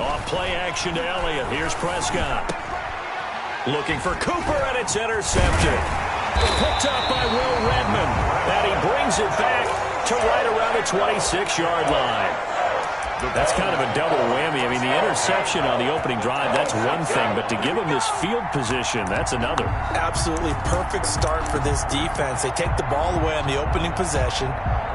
Off play action to Elliott. Here's Prescott. Looking for Cooper, and it's intercepted. Picked up by Will Redmond. And he brings it back to right around the 26-yard line. That's kind of a double whammy. I mean, the interception on the opening drive, that's one thing. But to give him this field position, that's another. Absolutely perfect start for this defense. They take the ball away on the opening possession.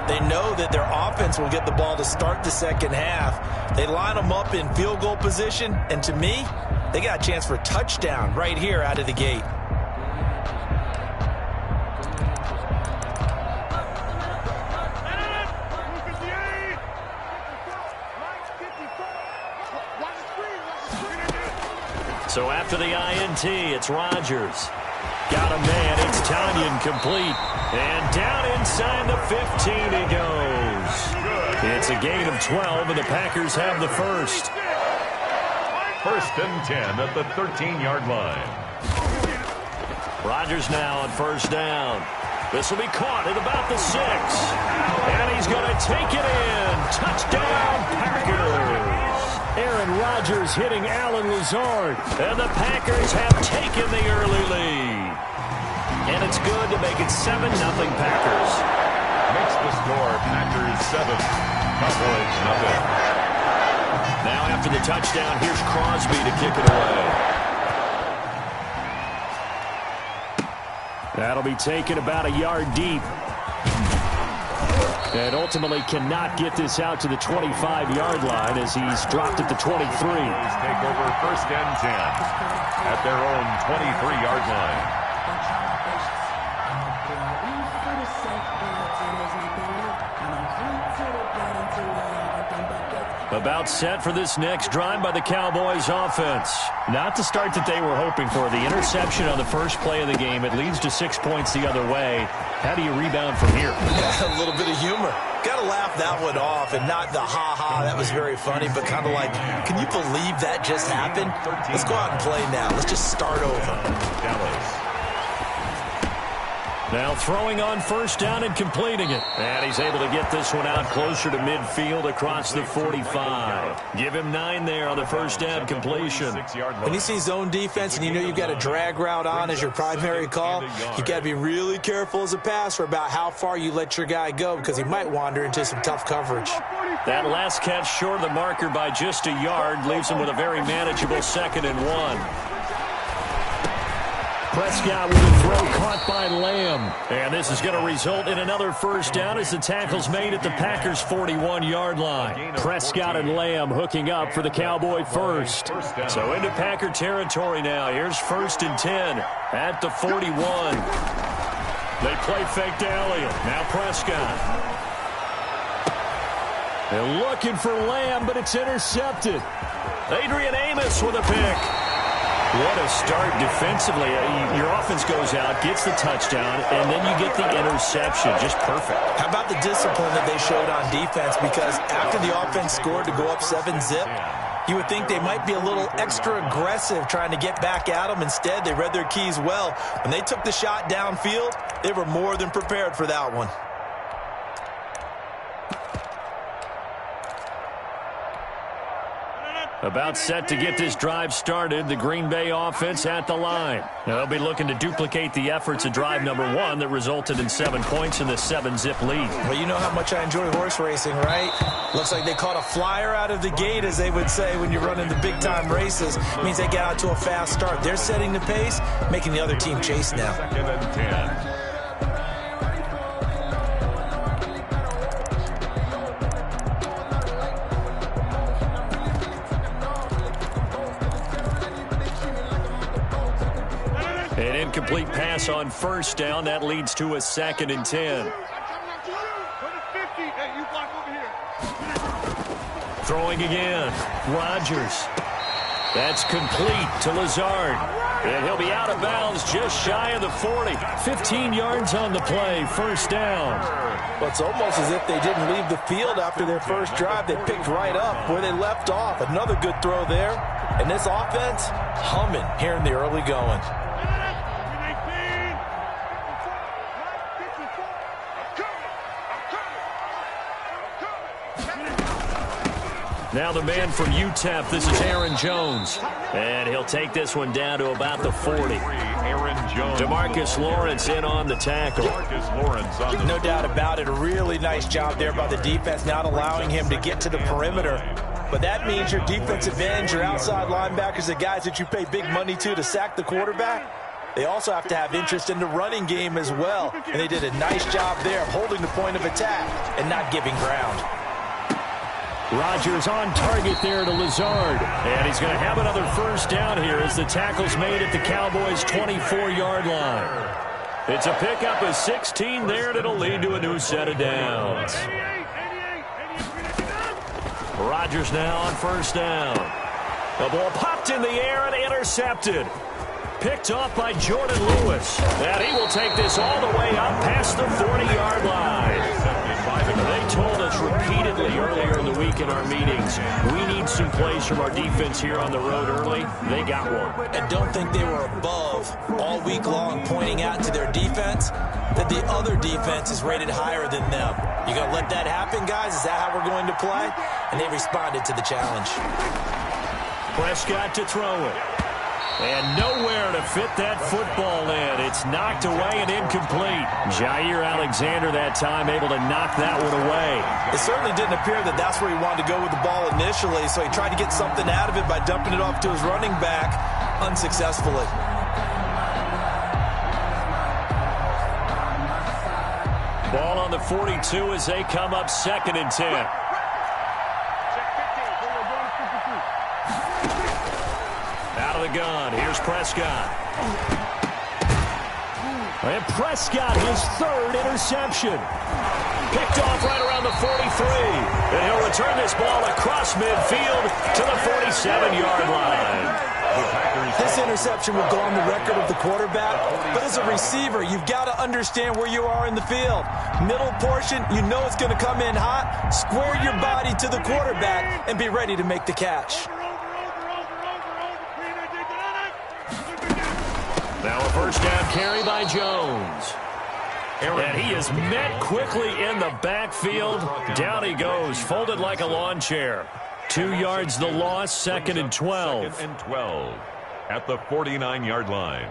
They know that their offense will get the ball to start the second half. They line them up in field goal position. And to me, they got a chance for a touchdown right here out of the gate. So after the INT, it's Rodgers. Got a man. It's Tanyan complete. And down inside the 15 he goes. It's a gain of 12, and the Packers have the first. 1st and 10 at the 13-yard line. Rodgers now on first down. This will be caught at about the 6. And he's going to take it in. Touchdown, Packers. Aaron Rodgers hitting Allen Lazard. And the Packers have taken the early lead. And it's good to make it 7-0 Packers. Makes the score Packers 7, Cowboys 0. Now after the touchdown, here's Crosby to kick it away. That'll be taken about a yard deep. And ultimately cannot get this out to the 25-yard line as he's dropped at the 23. Take over 1st and 10 at their own 23-yard line. About set for this next drive by the Cowboys offense. Not the start that they were hoping for. The interception on the first play of the game. It leads to 6 points the other way. How do you rebound from here? A little bit of humor. Got to laugh that one off, and not the ha-ha, that was very funny, but kind of like, can you believe that just happened? Let's go out and play now. Let's just start over. Dallas. Now throwing on first down and completing it. And he's able to get this one out closer to midfield across the 45. Give him 9 there on the first down completion. When you see zone defense and you know you've got a drag route on as your primary call, you've got to be really careful as a passer about how far you let your guy go because he might wander into some tough coverage. That last catch short of the marker by just a yard leaves him with a very manageable 2nd and 1. Prescott with a throw caught by Lamb. And this is going to result in another first down as the tackle's made at the Packers' 41-yard line. Prescott and Lamb hooking up for the Cowboy first. So into Packer territory now. Here's 1st and 10 at the 41. They play fake to Elliott. Now Prescott. They're looking for Lamb, but it's intercepted. Adrian Amos with a pick. What a start defensively. Your offense goes out, gets the touchdown, and then you get the interception. Just perfect. How about the discipline that they showed on defense? Because after the offense scored to go up 7-zip, you would think they might be a little extra aggressive trying to get back at them. Instead, they read their keys well. When they took the shot downfield, they were more than prepared for that one. About set to get this drive started, the Green Bay offense at the line. Now they'll be looking to duplicate the efforts of drive number 1 that resulted in 7 points in the 7-zip lead. Well, you know how much I enjoy horse racing, right? Looks like they caught a flyer out of the gate, as they would say when you're running the big-time races. It means they get out to a fast start. They're setting the pace, making the other team chase now. 2nd and 10. An incomplete pass on first down. That leads to a 2nd and 10. Throwing again. Rodgers. That's complete to Lazard. And he'll be out of bounds just shy of the 40. 15 yards on the play. First down. Well, it's almost as if they didn't leave the field after their first drive. They picked right up where they left off. Another good throw there. And this offense humming here in the early going. Now the man from UTEP, this is Aaron Jones. And he'll take this one down to about the 40. Aaron Jones. DeMarcus Lawrence in on the tackle. DeMarcus Lawrence on the No doubt about it. A really nice job there by the defense, not allowing him to get to the perimeter. But that means your defensive ends, your outside linebackers, the guys that you pay big money to sack the quarterback, they also have to have interest in the running game as well. And they did a nice job there of holding the point of attack and not giving ground. Rodgers on target there to Lazard. And he's going to have another first down here as the tackle's made at the Cowboys' 24-yard line. It's a pickup of 16 there, and it'll lead to a new set of downs. Rodgers now on first down. The ball popped in the air and intercepted. Picked off by Jordan Lewis. And he will take this all the way up past the 40-yard line. They told us repeatedly earlier in the week in our meetings, we need some plays from our defense here on the road early. They got one. And don't think they were above all week long pointing out to their defense that the other defense is rated higher than them. You going to let that happen, guys? Is that how we're going to play? And they responded to the challenge. Prescott to throw it. And nowhere to fit that football in. It's knocked away and incomplete. Jair Alexander that time able to knock that one away. It certainly didn't appear that that's where he wanted to go with the ball initially, so he tried to get something out of it by dumping it off to his running back unsuccessfully. Ball on the 42 as they come up 2nd and 10. Out of the gun. Here's Prescott. And Prescott, his 3rd interception. Picked off right around the 43. And he'll return this ball across midfield to the 47-yard line. This interception will go on the record of the quarterback, but as a receiver, you've got to understand where you are in the field. Middle portion, you know it's going to come in hot. Square your body to the quarterback and be ready to make the catch. Now a first down carry by Jones. And he is met quickly in the backfield. Down he goes, folded like a lawn chair. 2 yards the loss, 2nd and 12. 2nd and 12 at the 49-yard line.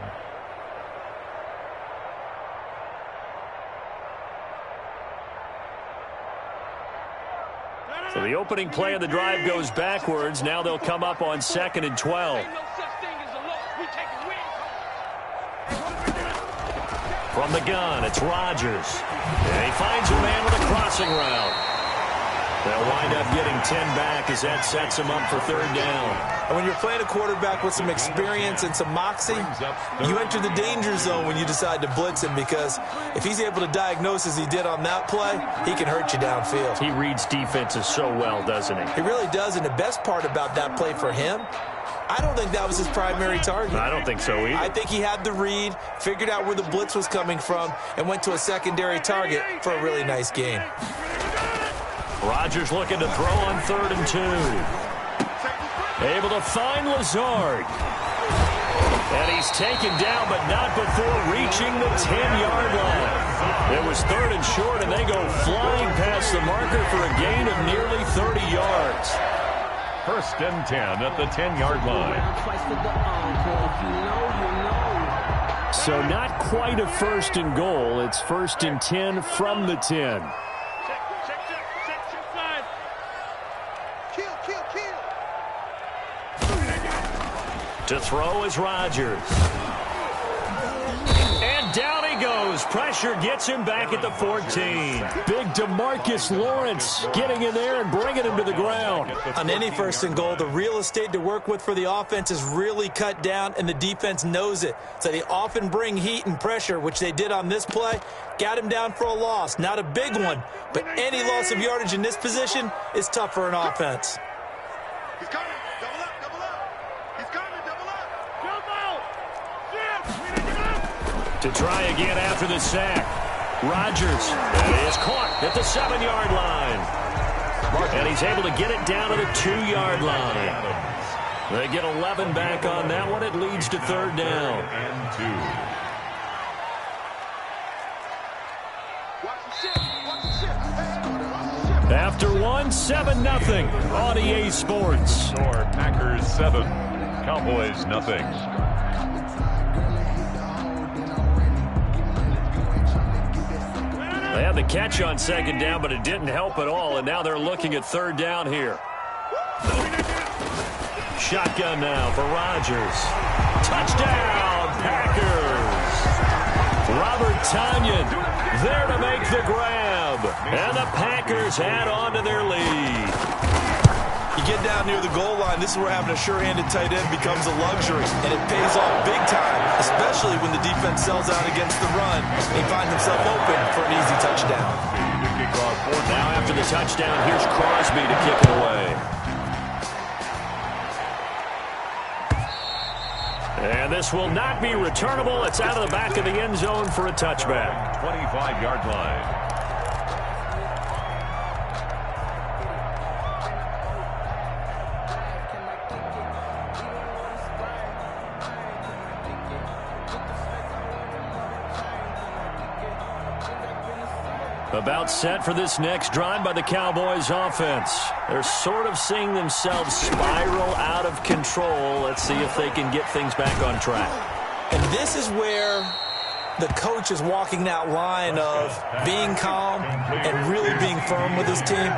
So the opening play of the drive goes backwards. Now they'll come up on 2nd and 12. From the gun, it's Rodgers. And he finds a man with a crossing route. They'll wind up getting 10 back as that sets him up for 3rd down. And when you're playing a quarterback with some experience and some moxie, you enter the danger zone when you decide to blitz him, because if he's able to diagnose as he did on that play, he can hurt you downfield. He reads defenses so well, doesn't he? He really does, and the best part about that play for him, I don't think that was his primary target. I don't think so either. I think he had the read, figured out where the blitz was coming from, and went to a secondary target for a really nice gain. Rodgers looking to throw on 3rd and 2. Able to find Lazard. And he's taken down, but not before reaching the 10-yard line. It was 3rd and short, and they go flying past the marker for a gain of nearly 30 yards. 1st and 10 at the 10-yard line. So not quite a 1st and goal. It's 1st and 10 from the 10. To throw is Rodgers. And down he goes. Pressure gets him back at the 14. Big DeMarcus Lawrence getting in there and bringing him to the ground. On any 1st and goal, the real estate to work with for the offense is really cut down, and the defense knows it. So they often bring heat and pressure, which they did on this play. Got him down for a loss. Not a big one, but any loss of yardage in this position is tough for an offense. He's coming. Double up, double up. He's coming, double up. Jump out. To try again after the sack. Rodgers is caught at the 7-yard line. And he's able to get it down to the 2-yard line. They get 11 back on that one. It leads to 3rd down. And 2. Watch the shift. Watch the shift. After one, 7-0 on EA Sports. Score Packers 7, Cowboys nothing. They had the catch on second down, but it didn't help at all, and now they're looking at third down here. Shotgun now for Rodgers. Touchdown, Packers. Robert Tonyan there to make the grab, and the Packers add on to their lead. You get down near the goal line, this is where having a sure-handed tight end becomes a luxury, and it pays off big time, especially when the defense sells out against the run. He finds himself open for an easy touchdown. Now after the touchdown, here's Crosby to kick it away. And this will not be returnable. It's out of the back of the end zone for a touchback. 25-yard line. About set for this next drive by the Cowboys offense. They're sort of seeing themselves spiral out of control. Let's see if they can get things back on track. And this is where the coach is walking that line of being calm and really being firm with his team.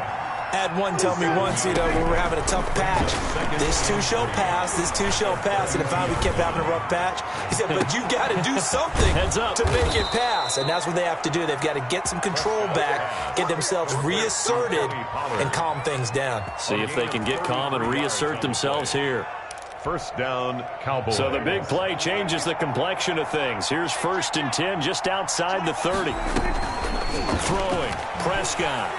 I had one tell me once, when we were having a tough patch, this too shall pass, this too shall pass, and if we kept having a rough patch, he said, but you got to do something to make it pass, and that's what they have to do. They've got to get some control back, get themselves reasserted, and calm things down. See if they can get calm and reassert themselves here. First down, Cowboys. So the big play changes the complexion of things. Here's 1st and 10 just outside the 30. Throwing, Prescott.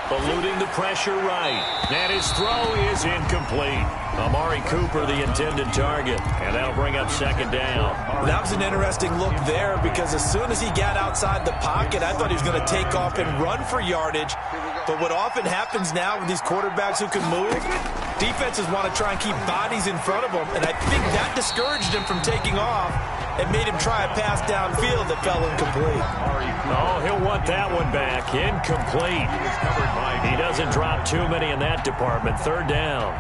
Eluding the pressure right. And his throw is incomplete. Amari Cooper, the intended target. And that'll bring up 2nd down. That was an interesting look there because as soon as he got outside the pocket, I thought he was going to take off and run for yardage. But what often happens now with these quarterbacks who can move, defenses want to try and keep bodies in front of them. And I think that discouraged him from taking off and made him try a pass downfield that fell incomplete. Oh, he'll want that one back. Incomplete. He doesn't drop too many in that department. 3rd down.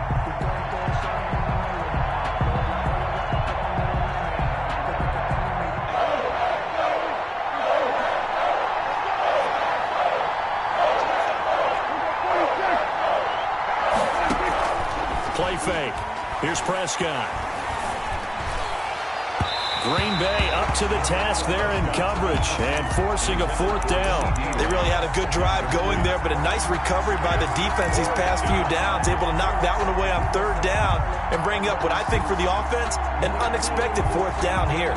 Play fake. Here's Prescott. Green Bay up to the task there in coverage and forcing a 4th down. They really had a good drive going there, but a nice recovery by the defense these past few downs, able to knock that one away on 3rd down and bring up what I think for the offense, an unexpected 4th down here.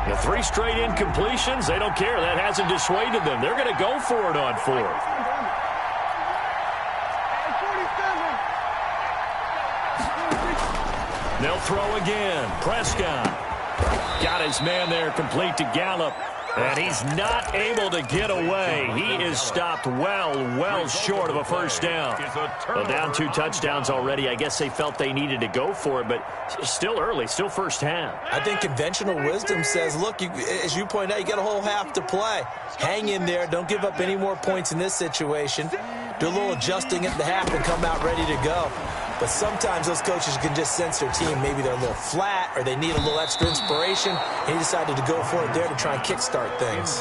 The 3 straight incompletions, they don't care. That hasn't dissuaded them. They're going to go for it on 4th. They'll throw again. Prescott. Got his man there complete to Gallup. And he's not able to get away. He is stopped well short of a 1st down. Well, down 2 touchdowns already. I guess they felt they needed to go for it, but still early, still first half. I think conventional wisdom says, look, as you point out, you got a whole half to play. Hang in there. Don't give up any more points in this situation. Do a little adjusting at the half and come out ready to go. But sometimes those coaches can just sense their team. Maybe they're a little flat or they need a little extra inspiration. And he decided to go for it there to try and kickstart things.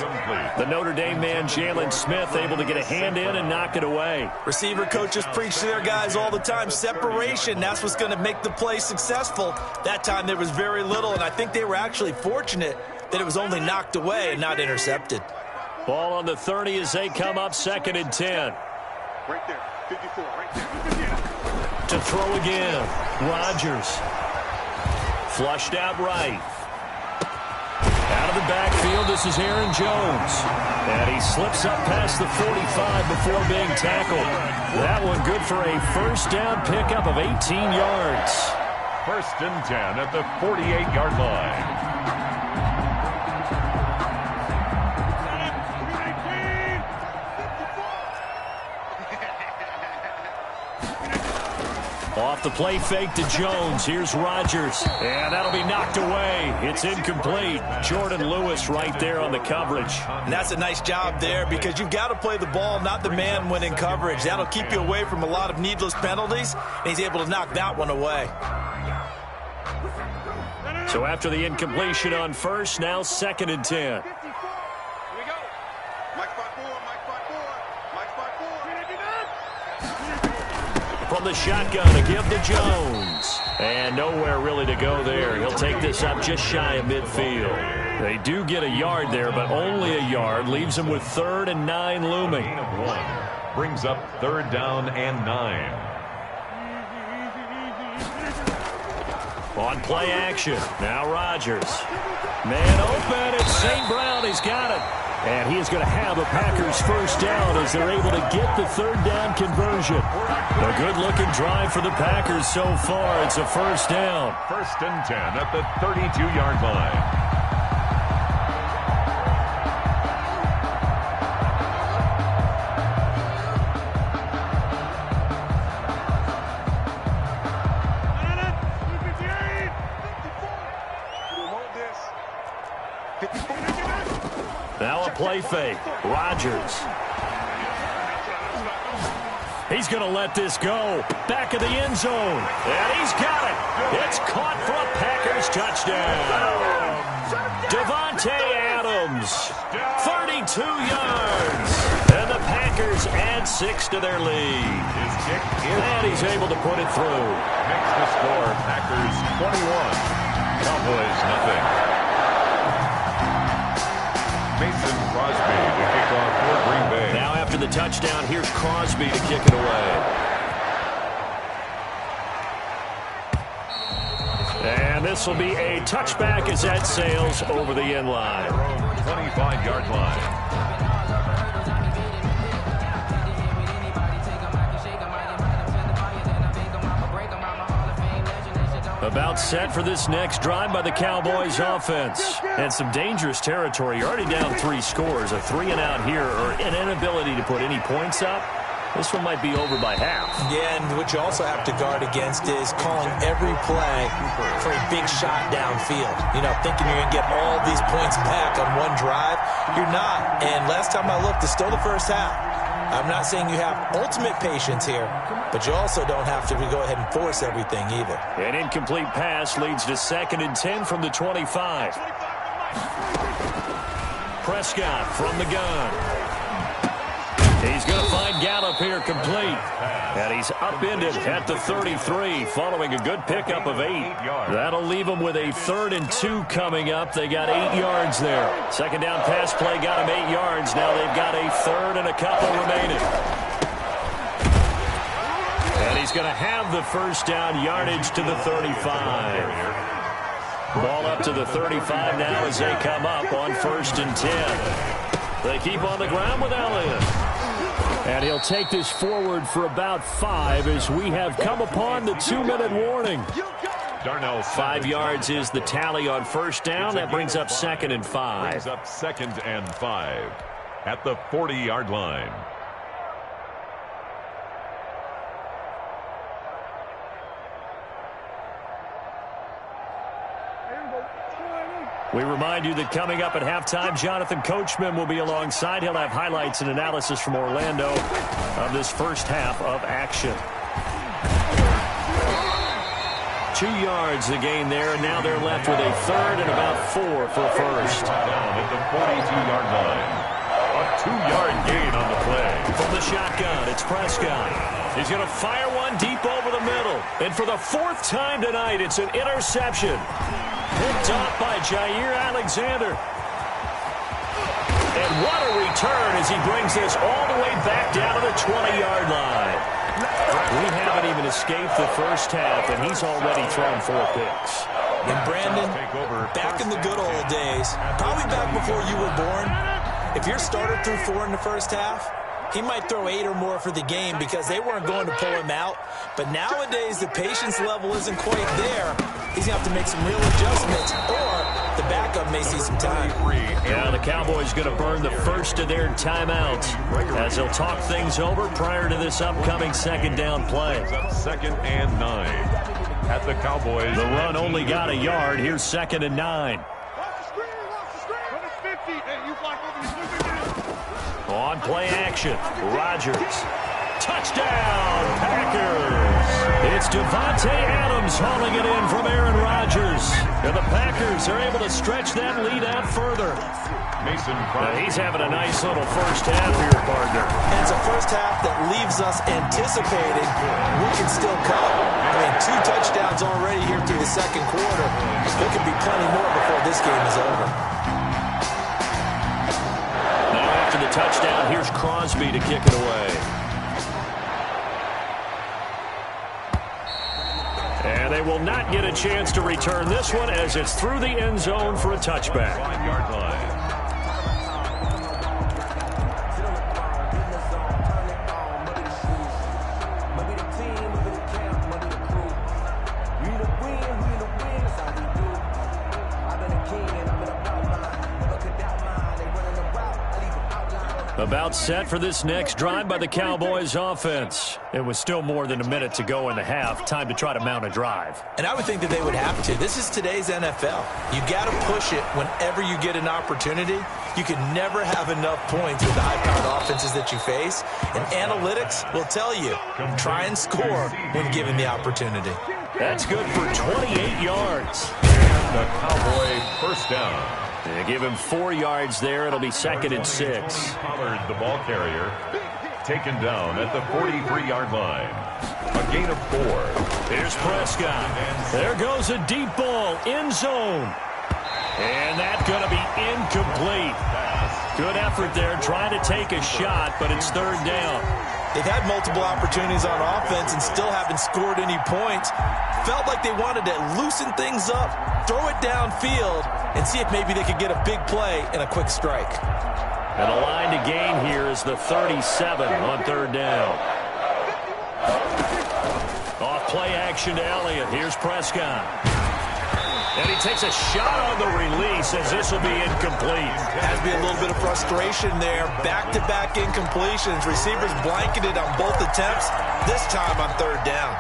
The Notre Dame man, Jalen Smith, able to get a hand in and knock it away. Receiver coaches preach to their guys all the time. Separation, that's what's going to make the play successful. That time there was very little, and I think they were actually fortunate that it was only knocked away and not intercepted. Ball on the 30 as they come up 2nd and 10. Right there, 54, right there. To throw again. Rodgers. Flushed out right. Out of the backfield, this is Aaron Jones. And he slips up past the 45 before being tackled. That one good for a 1st down pickup of 18 yards. 1st and 10 at the 48-yard line. Off the play fake to Jones. Here's Rodgers. And that'll be knocked away. It's incomplete. Jordan Lewis right there on the coverage. And that's a nice job there because you've got to play the ball, not the man when in coverage. That'll keep you away from a lot of needless penalties, and he's able to knock that one away. So after the incompletion on first, now 2nd and 10. Here we go. Mike spot 4, Mike spot 4, Mike spot 4. From the shotgun, a give to Jones. And nowhere really to go there. He'll take this up just shy of midfield. They do get a yard there, but only a yard. Leaves them with 3rd and 9 looming. Gain of 1. Brings up 3rd down and 9. On play action. Now Rodgers. Man open. It's St. Brown. He's got it. And he is going to have a Packers first down as they're able to get the 3rd down conversion. A good-looking drive for the Packers so far. It's a first down. 1st and 10 at the 32-yard line. Now a play fake. Rodgers. He's going to let this go. Back of the end zone. And he's got it. It's caught for a Packers touchdown. Devontae Adams. 32 yards. And the Packers add 6 to their lead. And he's able to put it through. Makes the score Packers 21. Cowboys nothing. Mason Crosby to kick off for Green Bay. Now after the touchdown, here's Crosby to kick it away. And this will be a touchback as that sails over the end line. 25-yard line. About set for this next drive by the Cowboys offense. And some dangerous territory. You're already down 3 scores. A 3-and-out here or an inability to put any points up. This one might be over by half. Yeah, and what you also have to guard against is calling every play for a big shot downfield. You know, thinking you're going to get all these points back on one drive. You're not. And last time I looked, it's still the first half. I'm not saying you have ultimate patience here, but you also don't have to go ahead and force everything either. An incomplete pass leads to 2nd and 10 from the 25. Prescott from the gun. He's going to find Gallup here complete. And he's upended at the 33 following a good pickup of 8. That'll leave him with a 3rd and 2 coming up. They got 8 yards there. 2nd down pass play got him 8 yards. Now they've got a 3rd and a couple remaining. And he's going to have the first down yardage to the 35. Ball up to the 35 now as they come up on 1st and 10. They keep on the ground with Elliott. And he'll take this forward for about 5 as we have come upon the 2-minute warning. Darnell 5 yards is the tally on first down. That brings up 2nd and 5. Brings up 2nd and 5 at the 40-yard line. We remind you that coming up at halftime, Jonathan Coachman will be alongside. He'll have highlights and analysis from Orlando of this first half of action. 2 yards the gain there, and now they're left with a 3rd and about 4 for a first. Down at the 42-yard line. A 2-yard gain on the play. From the shotgun, it's Prescott. He's going to fire one deep over the middle. And for the 4th time tonight, it's an interception. Picked off by Jair Alexander. And what a return as he brings this all the way back down to the 20-yard line. We haven't even escaped the first half, and he's already thrown 4 picks. And Brandon, back in the good old days, probably back before you were born, if your starter threw 4 in the first half, he might throw 8 or more for the game because they weren't going to pull him out. But nowadays, the patience level isn't quite there. He's going to have to make some real adjustments, or the backup backup may see some time. Yeah, the Cowboys going to burn the first of their timeouts as they'll talk things over prior to this upcoming second down play. Second and 9 at the Cowboys. The run only got a yard. Here's second and 9. On play action, Rodgers. Touchdown, Packers. It's Devontae Adams hauling it in from Aaron Rodgers. And the Packers are able to stretch that lead out further. He's having a nice little first half here, partner. And it's a first half that leaves us anticipating we can still come. I mean, 2 touchdowns already here through the second quarter. There could be plenty more before this game is over. Now after the touchdown, here's Crosby to kick it away. And they will not get a chance to return this one as it's through the end zone for a touchback. 5-yard line. About set for this next drive by the Cowboys offense. It was still more than a minute to go in the half. Time to try to mount a drive. And I would think that they would have to. This is today's NFL. You got to push it whenever you get an opportunity. You can never have enough points with the high-powered offenses that you face. And analytics will tell you, try and score when given the opportunity. That's good for 28 yards. And the Cowboy first down. They give him 4 yards there. It'll be second and 6. Pollard, the ball carrier, taken down at the 43-yard line. A gain of 4. Here's Prescott. There goes a deep ball, end zone. And that's going to be incomplete. Good effort there, trying to take a shot, but it's third down. They've had multiple opportunities on offense and still haven't scored any points. Felt like they wanted to loosen things up, throw it downfield, and see if maybe they could get a big play and a quick strike. And the line to gain here is the 37 on third down. Off play action to Elliott. Here's Prescott. And he takes a shot on the release as this will be incomplete. Has to be a little bit of frustration there. Back-to-back incompletions. Receivers blanketed on both attempts, this time on third down.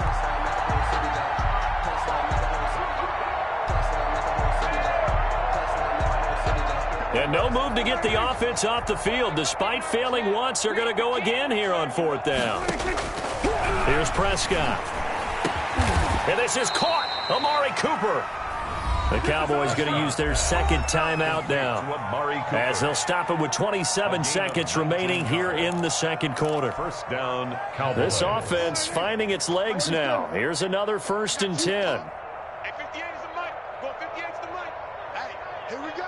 And no move to get the offense off the field. Despite failing once, they're going to go again here on fourth down. Here's Prescott. And this is caught. Amari Cooper. The Cowboys going to use their second timeout now as they'll stop it with 27 seconds remaining here in the second quarter. First down, Cowboys. This offense finding its legs now. Here's another 1st and 10. Hey, 58 is the mic. Go 58 is the mic. Hey, here we go.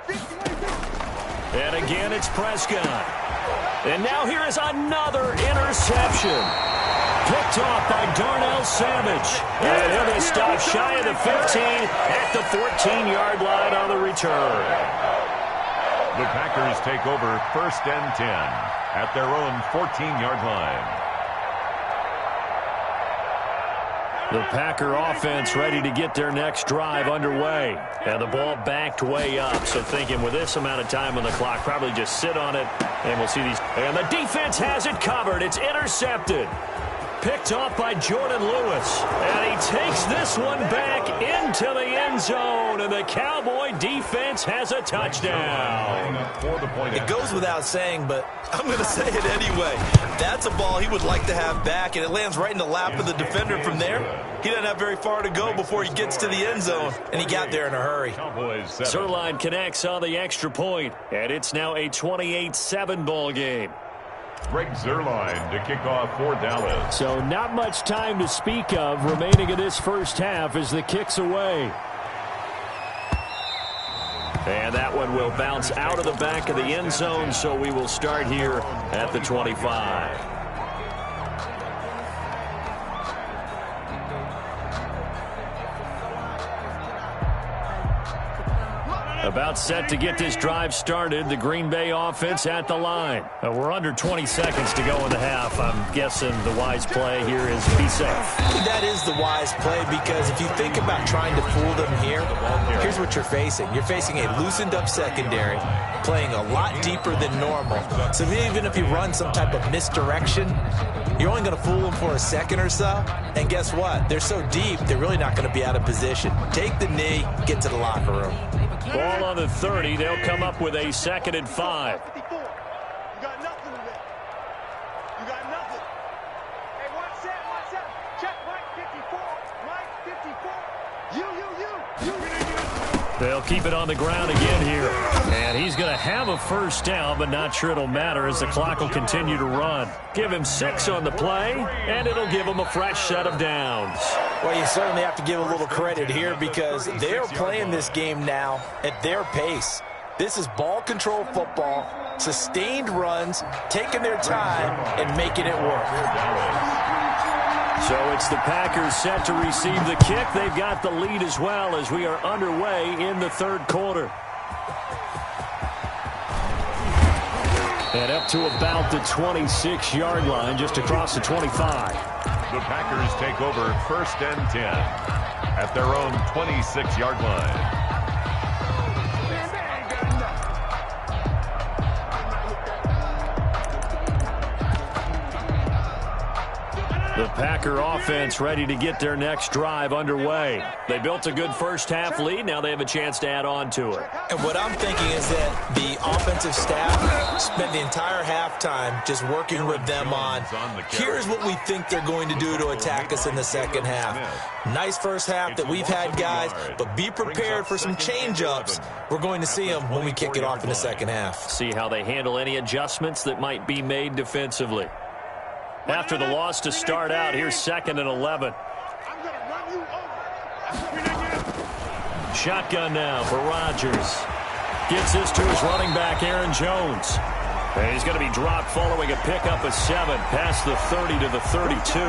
58. And again, it's Prescott. And now here is another interception. Picked off by Darnell Savage. And he'll be stopped shy of the 15 at the 14-yard line on the return. The Packers take over 1st and 10 at their own 14-yard line. The Packer offense ready to get their next drive underway. And the ball backed way up. So thinking with this amount of time on the clock, probably just sit on it. And we'll see these. And the defense has it covered. It's intercepted. Picked off by Jordan Lewis. And he takes this one back into the end zone. And the Cowboy defense has a touchdown. It goes without saying, but I'm going to say it anyway. That's a ball he would like to have back, and it lands right in the lap of the defender from there. He doesn't have very far to go before he gets to the end zone, and he got there in a hurry. Zerline connects on the extra point, and it's now a 28-7 ball game. Greg Zerline to kick off for Dallas. So not much time to speak of remaining in this first half as the kick's away. And that one will bounce out of the back of the end zone, so we will start here at the 25. About set to get this drive started. The Green Bay offense at the line. We're under 20 seconds to go in the half. I'm guessing the wise play here is be safe. That is the wise play, because if you think about trying to fool them here, here's what you're facing. You're facing a loosened up secondary, playing a lot deeper than normal. So even if you run some type of misdirection, you're only going to fool them for a second or so. And guess what? They're so deep, they're really not going to be out of position. Take the knee, get to the locker room. Ball on the 30. They'll come up with a 2nd and 5. 54. You got nothing today. You got nothing. Hey, watch that. Check Mike 54. Mike 54. You. They'll keep it on the ground again here. And he's going to have a first down, but not sure it'll matter as the clock will continue to run. Give him 6 on the play, and it'll give him a fresh set of downs. Well, you certainly have to give a little credit here, because they're playing this game now at their pace. This is ball control football, sustained runs, taking their time, and making it work. So it's the Packers set to receive the kick. They've got the lead as well as we are underway in the 3rd quarter. And up to about the 26-yard line, just across the 25. The Packers take over 1st and 10 at their own 26-yard line. The Packer offense ready to get their next drive underway. They built a good first half lead. Now they have a chance to add on to it. And what I'm thinking is that the offensive staff spent the entire halftime just working with them on, here's what we think they're going to do to attack us in the second half. Nice first half that we've had, guys, but be prepared for some change-ups. We're going to see them when we kick it off in the second half. See how they handle any adjustments that might be made defensively. After the loss to start out, here's 2nd and 11. I'm going to run you over. Shotgun now for Rodgers. Gets this to his running back, Aaron Jones. And he's going to be dropped following a pickup of 7 past the 30 to the 32.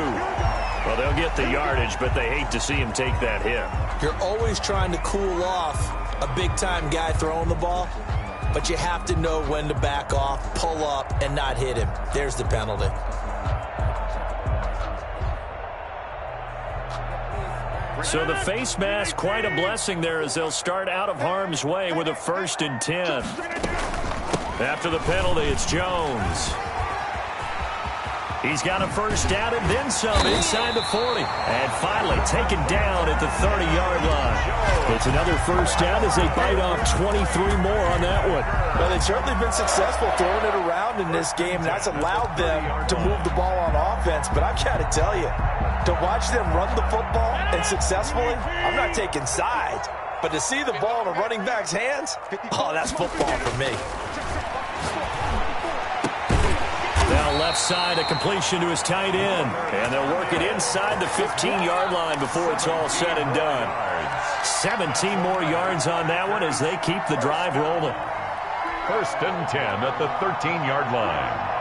Well, they'll get the yardage, but they hate to see him take that hit. You're always trying to cool off a big-time guy throwing the ball, but you have to know when to back off, pull up, and not hit him. There's the penalty. So the face mask, quite a blessing there as they'll start out of harm's way with a 1st and 10. After the penalty, it's Jones. He's got a first down and then some inside the 40. And finally taken down at the 30-yard line. It's another first down as they bite off 23 more on that one. Well, they've certainly been successful throwing it around in this game, and that's allowed them to move the ball on offense. But I've got to tell you, to watch them run the football and successfully, I'm not taking sides. But to see the ball in a running back's hands, oh, that's football for me. Now left side, a completion to his tight end. And they'll work it inside the 15-yard line before it's all said and done. 17 more yards on that one as they keep the drive rolling. 1st and 10 at the 13-yard line.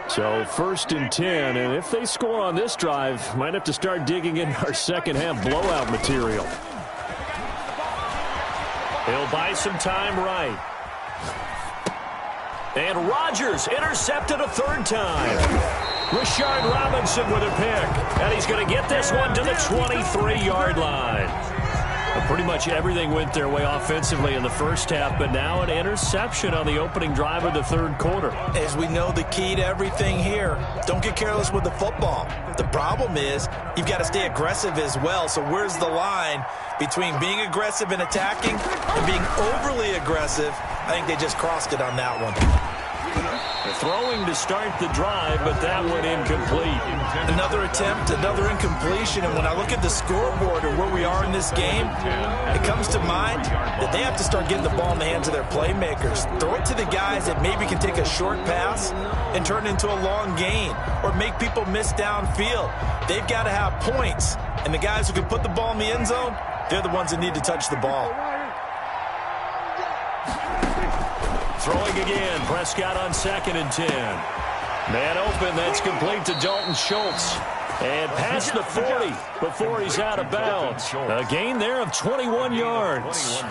So 1st and 10, and if they score on this drive, might have to start digging in our second half blowout material. He'll buy some time right. And Rodgers intercepted a 3rd time. Rashard Robinson with a pick. And he's going to get this one to the 23-yard line. Pretty much everything went their way offensively in the first half, but now an interception on the opening drive of the 3rd quarter. As we know, the key to everything here, don't get careless with the football. The problem is you've got to stay aggressive as well. So where's the line between being aggressive and attacking and being overly aggressive? I think they just crossed it on that one. Throwing to start the drive, but that one incomplete. Another attempt, another incompletion, and when I look at the scoreboard and where we are in this game, it comes to mind that they have to start getting the ball in the hands of their playmakers. Throw it to the guys that maybe can take a short pass and turn it into a long gain or make people miss downfield. They've got to have points, and the guys who can put the ball in the end zone, they're the ones that need to touch the ball. Throwing again, Prescott on 2nd and 10. Man open, that's complete to Dalton Schultz. And past the 40 before he's out of bounds. A gain there of 21 yards.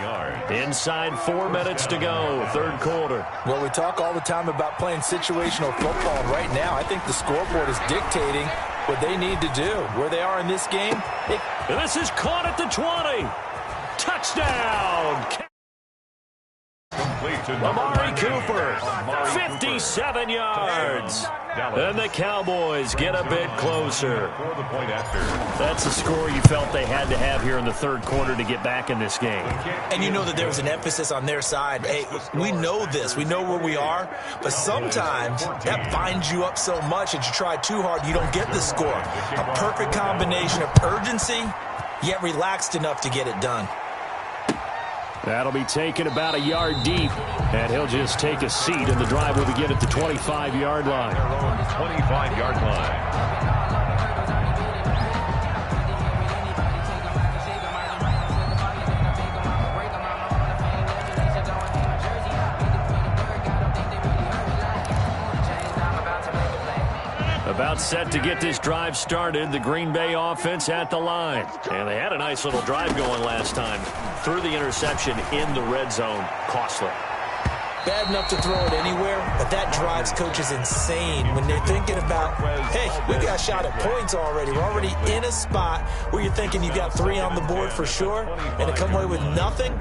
Inside 4 minutes to go, third quarter. Well, we talk all the time about playing situational football, and right now I think the scoreboard is dictating what they need to do. Where they are in this game. This is caught at the 20. Touchdown! Amari Cooper, 57 yards. And the Cowboys get a bit closer. That's a score you felt they had to have here in the third quarter to get back in this game. And you know that there was an emphasis on their side. Hey, we know this. We know where we are. But sometimes that binds you up so much that you try too hard, you don't get the score. A perfect combination of urgency, yet relaxed enough to get it done. That'll be taken about a yard deep, and he'll just take a seat, and the drive will begin at the 25-yard line. 25-yard line. About set to get this drive started, the Green Bay offense at the line. And they had a nice little drive going last time. Threw the interception in the red zone. Costly. Bad enough to throw it anywhere, but that drives coaches insane when they're thinking about, hey, we got shot at points already. We're already in a spot where you're thinking you got 3 on the board for sure, and to come away with nothing,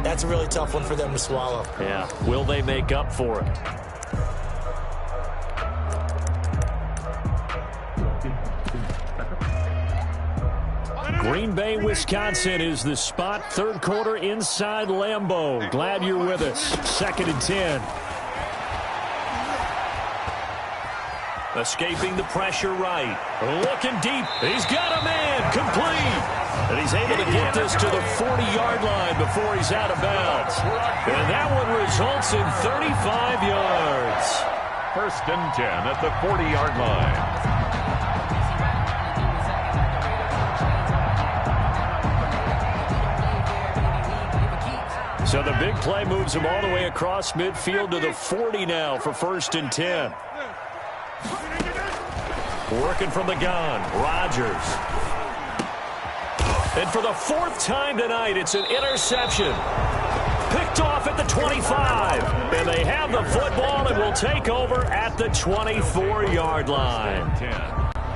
that's a really tough one for them to swallow. Yeah, will they make up for it? Green Bay, Wisconsin is the spot. Third quarter inside Lambeau. Glad you're with us. 2nd and 10. Escaping the pressure right. Looking deep. He's got a man. Complete. And he's able to get this to the 40-yard line before he's out of bounds. And that one results in 35 yards. 1st and 10 at the 40-yard line. So the big play moves him all the way across midfield to the 40 now for 1st and 10. Working from the gun, Rodgers. And for the 4th time tonight, it's an interception. Picked off at the 25. And they have the football and will take over at the 24-yard line.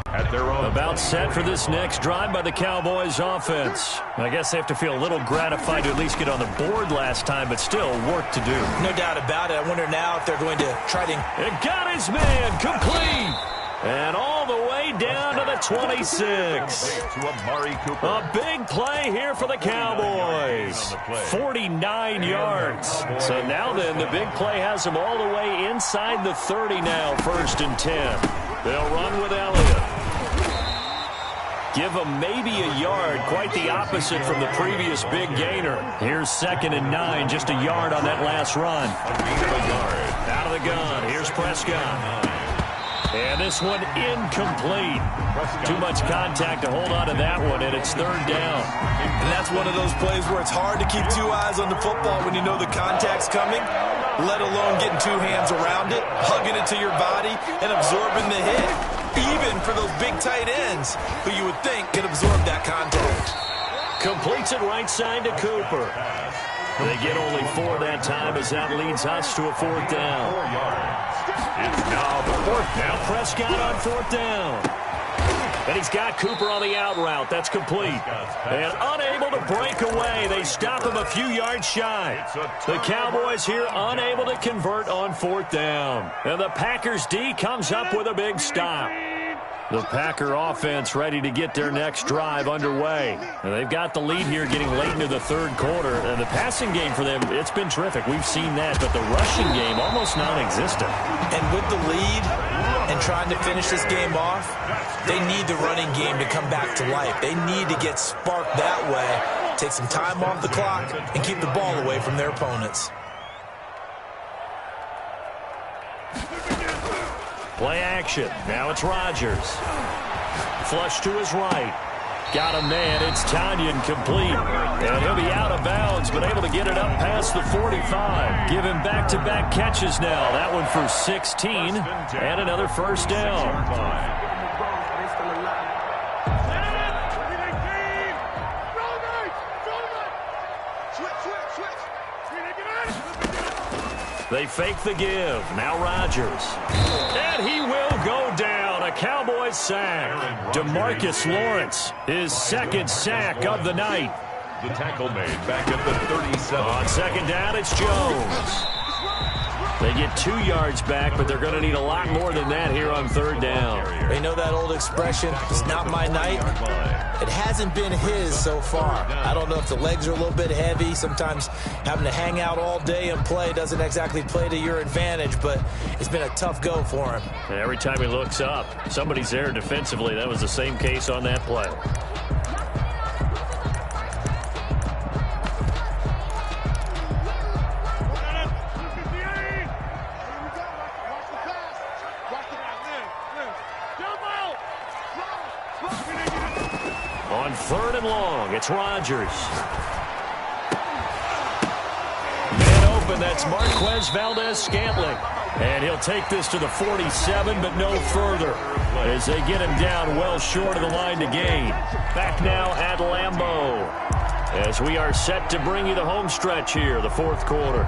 At their own. About set for this next drive by the Cowboys offense. I guess they have to feel a little gratified to at least get on the board last time, but still work to do. No doubt about it. I wonder now if they're going to try to... It got his man complete. And all the way down to the 26. To Amari Cooper. A big play here for the Cowboys. 49 yards. So now then, the big play has them all the way inside the 30 now, 1st and 10. They'll run with Elliott. Give them maybe a yard, quite the opposite from the previous big gainer. Here's 2nd and 9, just a yard on that last run. Out of the gun, here's Prescott. And this one incomplete. Too much contact to hold on to that one, and it's 3rd down. And that's one of those plays where it's hard to keep 2 eyes on the football when you know the contact's coming, let alone getting 2 hands around it, hugging it to your body, and absorbing the hit. Even for those big tight ends who you would think could absorb that contact. Completes it right side to Cooper. They get only 4 that time as that leads us to a 4th down. It's now the 4th down. Prescott on 4th down. And he's got Cooper on the out route. That's complete. And unable to break away. They stop him a few yards shy. The Cowboys here unable to convert on 4th down. And the Packers D comes up with a big stop. The Packer offense ready to get their next drive underway. And they've got the lead here getting late into the 3rd quarter. And the passing game for them, it's been terrific. We've seen that. But the rushing game, almost non-existent. And with the lead and trying to finish this game off, they need the running game to come back to life. They need to get sparked that way, take some time off the clock, and keep the ball away from their opponents. Play action. Now it's Rodgers. Flush to his right. Got a man. It's Tanyan complete. And he'll be out of bounds, but able to get it up past the 45. Give him back-to-back catches now. That one for 16 and another 1st down. They fake the give. Now Rodgers. And he will go down. A Cowboys sack. DeMarcus Lawrence, his second sack of the night. The tackle made back at the 37. On second down, it's Jones. They get 2 yards back, but they're going to need a lot more than that here on third down. They know that old expression, it's not my night. It hasn't been his so far. I don't know if the legs are a little bit heavy. Sometimes having to hang out all day and play doesn't exactly play to your advantage, but it's been a tough go for him. And every time he looks up, somebody's there defensively. That was the same case on that play. On third and long, it's Rodgers. Man open, that's Marquez Valdez-Scantling. And he'll take this to the 47, but no further, as they get him down well short of the line to gain. Back now at Lambeau, as we are set to bring you the home stretch here, the fourth quarter.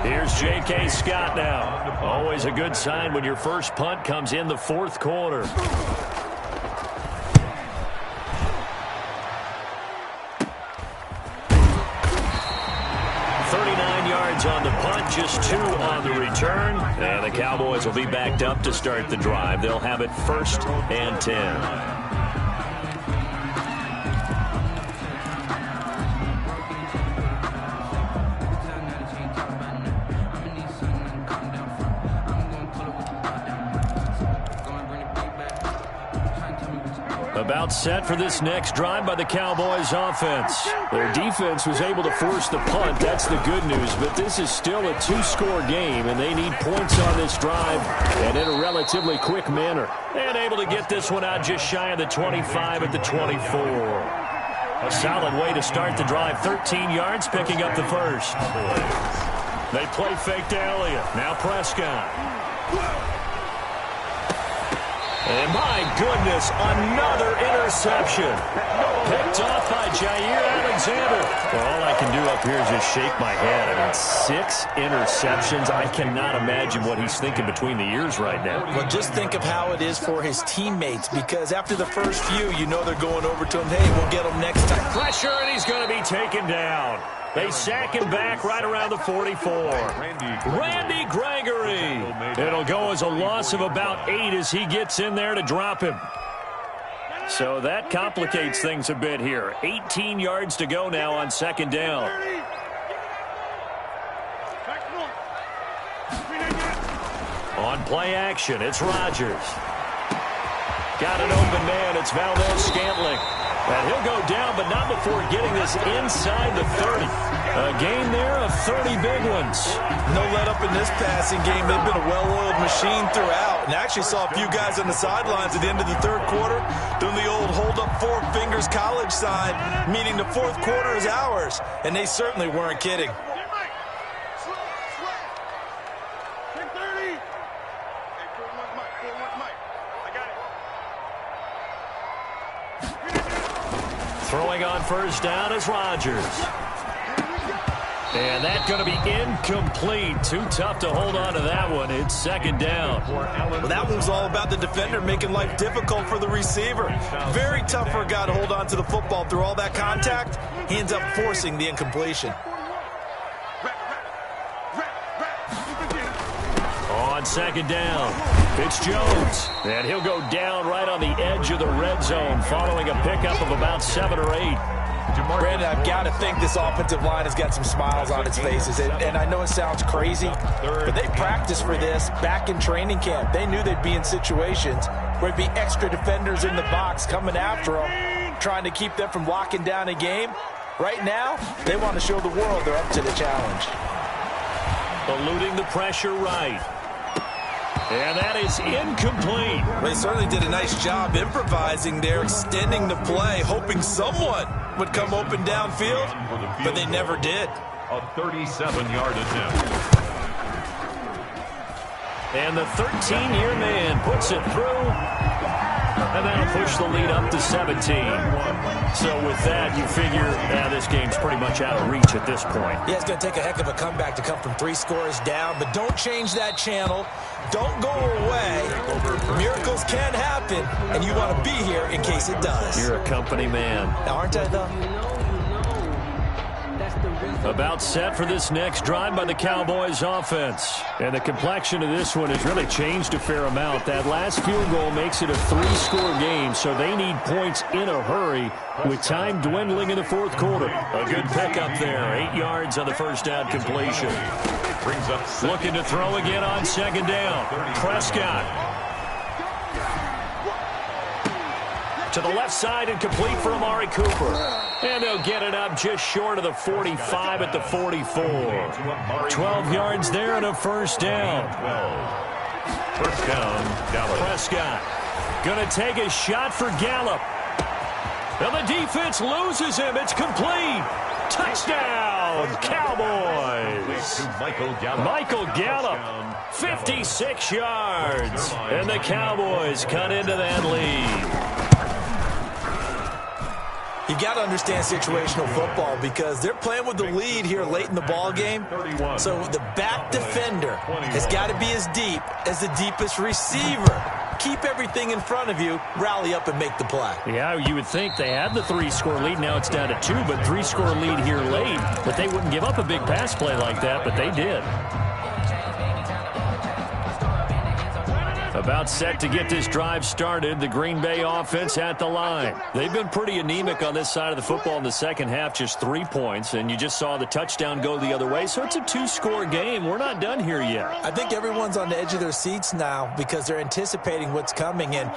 Here's J.K. Scott now. Always a good sign when your first punt comes in the fourth quarter. 39 yards on the punt, just 2 on the return. And the Cowboys will be backed up to start the drive. They'll have it first and 10. About set for this next drive by the Cowboys offense. Their defense was able to force the punt. That's the good news, but this is still a 2-score game, and they need points on this drive and in a relatively quick manner. And able to get this one out just shy of the 25 at the 24. A solid way to start the drive. 13 yards, picking up the first. They play fake to Elliott. Now Prescott. And my goodness, another interception. Picked off by Jair Alexander. Well, all I can do up here is just shake my head. I mean, 6 interceptions. I cannot imagine what he's thinking between the ears right now. Well, just think of how it is for his teammates, because after the first few, you know they're going over to him, hey, we'll get him next time. Pressure, and he's going to be taken down. They sack him back right around the 44. Randy Gregory. It'll go as a loss of about 8 as he gets in there to drop him. So that complicates things a bit here. 18 yards to go now on second down. On play action, it's Rodgers. Got an open man, it's Valdez-Scantling. And he'll go down, but not before getting this inside the 30. A gain there of 30 big ones. No let up in this passing game. They've been a well-oiled machine throughout. And I actually saw a few guys on the sidelines at the end of the third quarter doing the old hold-up 4 fingers college sign, meaning the fourth quarter is ours. And they certainly weren't kidding. Throwing on first down is Rodgers. And that's going to be incomplete. Too tough to hold on to that one. It's second down. Well, that one was all about the defender making life difficult for the receiver. Very tough for a guy to hold on to the football through all that contact. He ends up forcing the incompletion. On second down, it's Jones. And he'll go down right on the edge of the red zone following a pickup of about 7 or 8. Brandon, I've got to think this offensive line has got some smiles on its faces. And I know it sounds crazy, but they practiced for this back in training camp. They knew they'd be in situations where there'd be extra defenders in the box coming after them, trying to keep them from locking down a game. Right now, they want to show the world they're up to the challenge. Eluding the pressure right. And that is incomplete. They certainly did a nice job improvising there, extending the play, hoping someone would come open downfield, but they never did. A 37-yard attempt. And the 13-year man puts it through. And that'll push the lead up to 17. So with that, you figure this game's pretty much out of reach at this point. Yeah, it's going to take a heck of a comeback to come from 3 scores down, but don't change that channel. Don't go away. Miracles can happen, and you want to be here in case it does. You're a company man. Now, aren't I, though? About set for this next drive by the Cowboys offense. And the complexion of this one has really changed a fair amount. That last field goal makes it a 3-score game, so they need points in a hurry with time dwindling in the 4th quarter. A good pickup there. 8 yards on the first down completion. Brings up looking to throw again on 2nd down. Prescott. To the left side and complete for Amari Cooper. And they'll get it up just short of the 45 at the 44. 12 yards there and a first down. First down, Dallas. Prescott going to take a shot for Gallup. And the defense loses him. It's complete. Touchdown, Cowboys. Michael Gallup, 56 yards. And the Cowboys cut into that lead. You got to understand situational football because they're playing with the lead here late in the ball game. So the back defender has got to be as deep as the deepest receiver. Keep everything in front of you, rally up and make the play. Yeah, you would think they had the 3-score lead. Now it's down to 2, but 3-score lead here late. But they wouldn't give up a big pass play like that, but they did. About set to get this drive started. The Green Bay offense at the line. They've been pretty anemic on this side of the football in the second half, just 3 points, and you just saw the touchdown go the other way. So it's a 2-score game. We're not done here yet. I think everyone's on the edge of their seats now because they're anticipating what's coming, and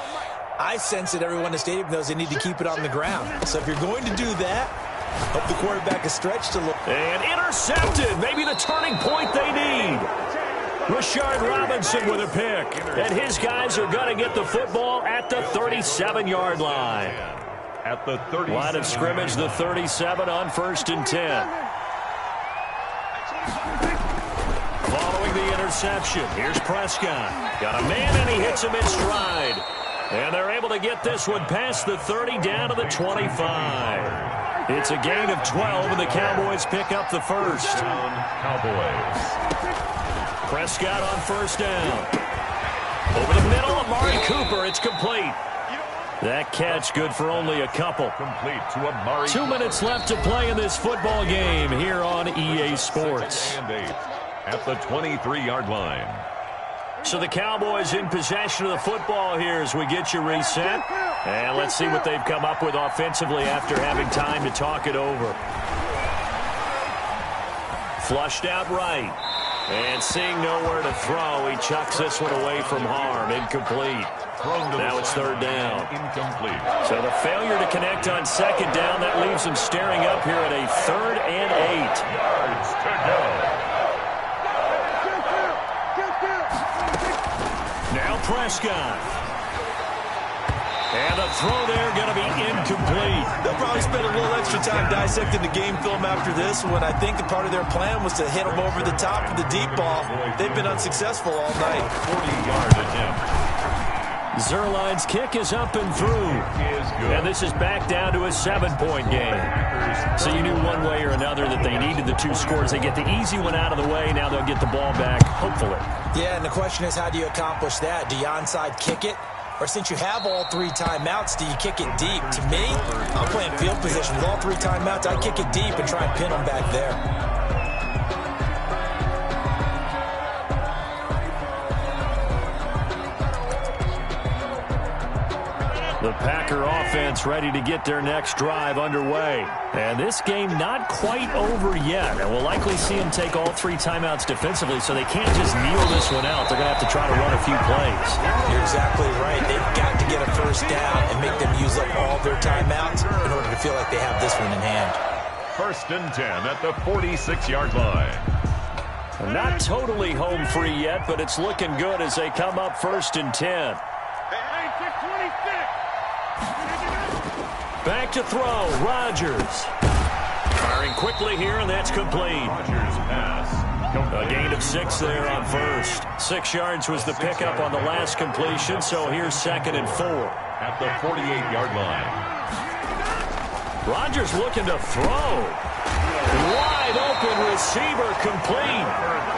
I sense that everyone in the stadium knows they need to keep it on the ground. So if you're going to do that, hope the quarterback is stretched a little. And intercepted. Maybe the turning point they need. Rashard Robinson with a pick. And his guys are going to get the football at the 37-yard line. At the 37. Line of scrimmage, the 37 on 1st and 10. Following the interception, here's Prescott. Got a man, and he hits him in stride. And they're able to get this one past the 30 down to the 25. It's a gain of 12, and the Cowboys pick up the first. Cowboys. Prescott on 1st down. Over the middle, Amari Cooper. It's complete. That catch good for only a couple. Complete to Amari. 2 minutes left to play in this football game here on EA Sports. At the 23-yard line. So the Cowboys in possession of the football here as we get you reset. And let's see what they've come up with offensively after having time to talk it over. Flushed out right. And seeing nowhere to throw, he chucks this one away from harm. Incomplete. Now it's 3rd down. Incomplete. So the failure to connect on 2nd down, that leaves him staring up here at a 3rd and 8. Yards to go. Now Prescott. And the throw there going to be incomplete. They'll probably spend a little extra time dissecting the game film after this one. I think the part of their plan was to hit them over the top of the deep ball. They've been unsuccessful all night. 40-yard attempt. Zerline's kick is up and through. And this is back down to a 7-point game. So you knew one way or another that they needed the 2 scores. They get the easy one out of the way. Now they'll get the ball back, hopefully. Yeah, and the question is, how do you accomplish that? Do you onside kick it? Or since you have all 3 timeouts, do you kick it deep? To me, I'm playing field position with all 3 timeouts. I kick it deep and try and pin them back there. The Packer offense ready to get their next drive underway. And this game not quite over yet. And we'll likely see them take all 3 timeouts defensively, so they can't just kneel this one out. They're going to have to try to run a few plays. You're exactly right. They've got to get a first down and make them use up all their timeouts in order to feel like they have this one in hand. 1st and 10 at the 46-yard line. Not totally home free yet, but it's looking good as they come up 1st and 10. Back to throw, Rodgers. Firing quickly here, and that's complete. Rodgers pass A gain of 6 there on first. 6 yards was the pickup on the last completion, so here's 2nd and 4. At the 48-yard line. Rodgers looking to throw. Wide open receiver complete.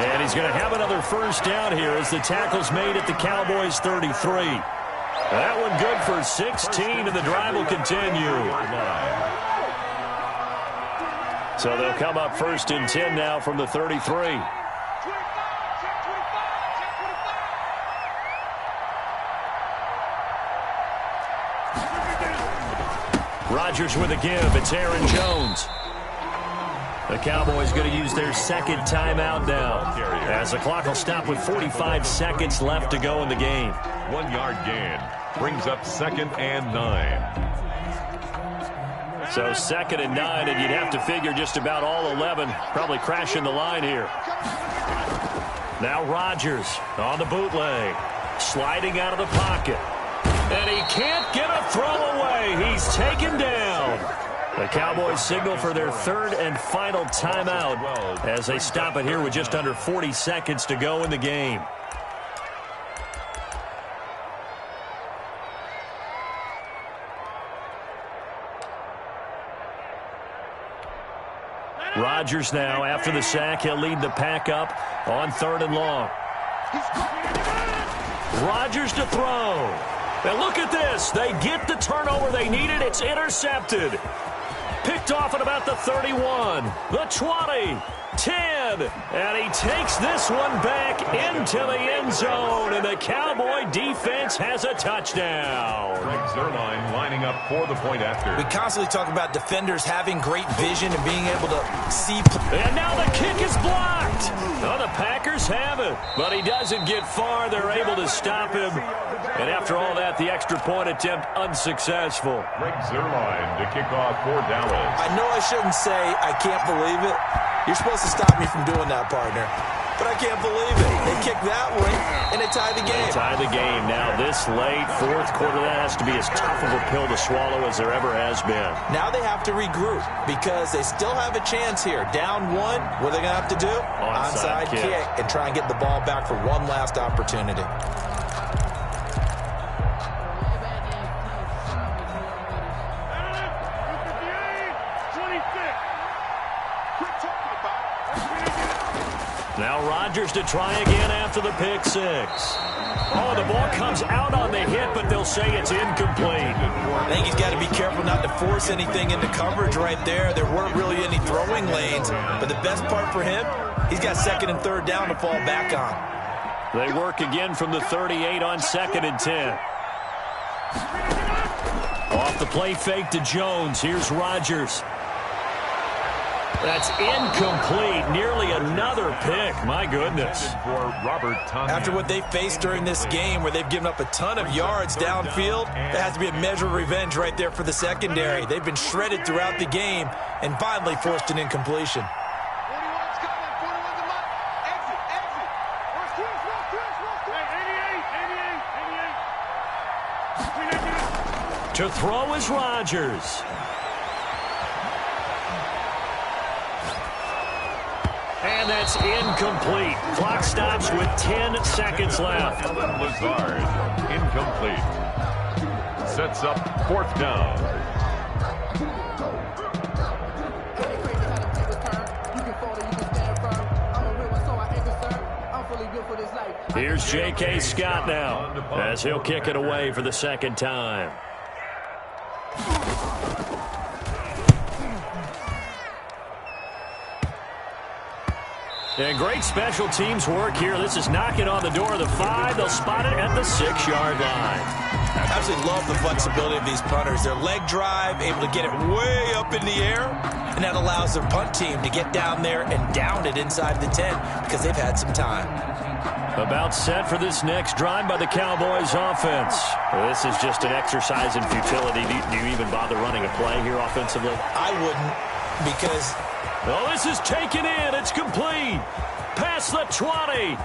And he's going to have another first down here as the tackle's made at the Cowboys 33. That one good for 16, and the drive will continue. So they'll come up 1st and 10 now from the 33. Rodgers with a give. It's Aaron Jones. The Cowboys going to use their 2nd timeout now, as the clock will stop with 45 seconds left to go in the game. 1 yard gain brings up 2nd and 9. So 2nd and 9, and you'd have to figure just about all 11 probably crashing the line here. Now Rodgers on the bootleg, sliding out of the pocket. And he can't get a throw away. He's taken down. The Cowboys signal for their 3rd and final timeout as they stop it here with just under 40 seconds to go in the game. Rodgers now, after the sack, he'll lead the pack up on 3rd and long. Rodgers to throw. And look at this. They get the turnover they needed. It's intercepted. Picked off at about the 31, the 20, 10, and he takes this one back into the end zone, and the Cowboy defense has a touchdown. Greg Zuerlein lining up for the point after. We constantly talk about defenders having great vision and being able to see. And now the kick is blocked. Oh, the Packers have it, but he doesn't get far. They're able to stop him. And after all that, the extra point attempt unsuccessful. Greg Zuerlein to kick off for Dallas. I know I shouldn't say I can't believe it. You're supposed to stop me from doing that, partner. But I can't believe it. They kicked that one, and they tied the game. They tie the game. Now this late, 4th quarter, that has to be as tough of a pill to swallow as there ever has been. Now they have to regroup because they still have a chance here. Down 1, what are they going to have to do? Onside kick and try and get the ball back for one last opportunity. Now Rodgers to try again after the pick 6. Oh, the ball comes out on the hit, but they'll say it's incomplete. I think he's got to be careful not to force anything into coverage right there. There weren't really any throwing lanes, but the best part for him, he's got 2nd and 3rd down to fall back on. They work again from the 38 on 2nd and 10. Off the play fake to Jones. Here's Rodgers. That's incomplete. Nearly another pick. My goodness. For Robert Tonyan. After what they faced during this game where they've given up a ton of yards downfield, there has to be a measure of revenge right there for the secondary. They've been shredded throughout the game and finally forced an incompletion. 41's coming. 41's a mark. Exit. Where's Chris? Hey, 88. To throw is Rodgers. And that's incomplete. Clock stops with 10 seconds left. Lazard, incomplete. Sets up 4th down. Here's J.K. Scott now as he'll kick it away for the 2nd time. And great special teams work here. This is knocking on the door of the 5. They'll spot it at the 6-yard line. I absolutely love the flexibility of these punters. Their leg drive, able to get it way up in the air, and that allows their punt team to get down there and down it inside the 10 because they've had some time. About set for this next drive by the Cowboys offense. Well, this is just an exercise in futility. Do you even bother running a play here offensively? I wouldn't because... Oh, this is taken in. It's complete. Past the 20.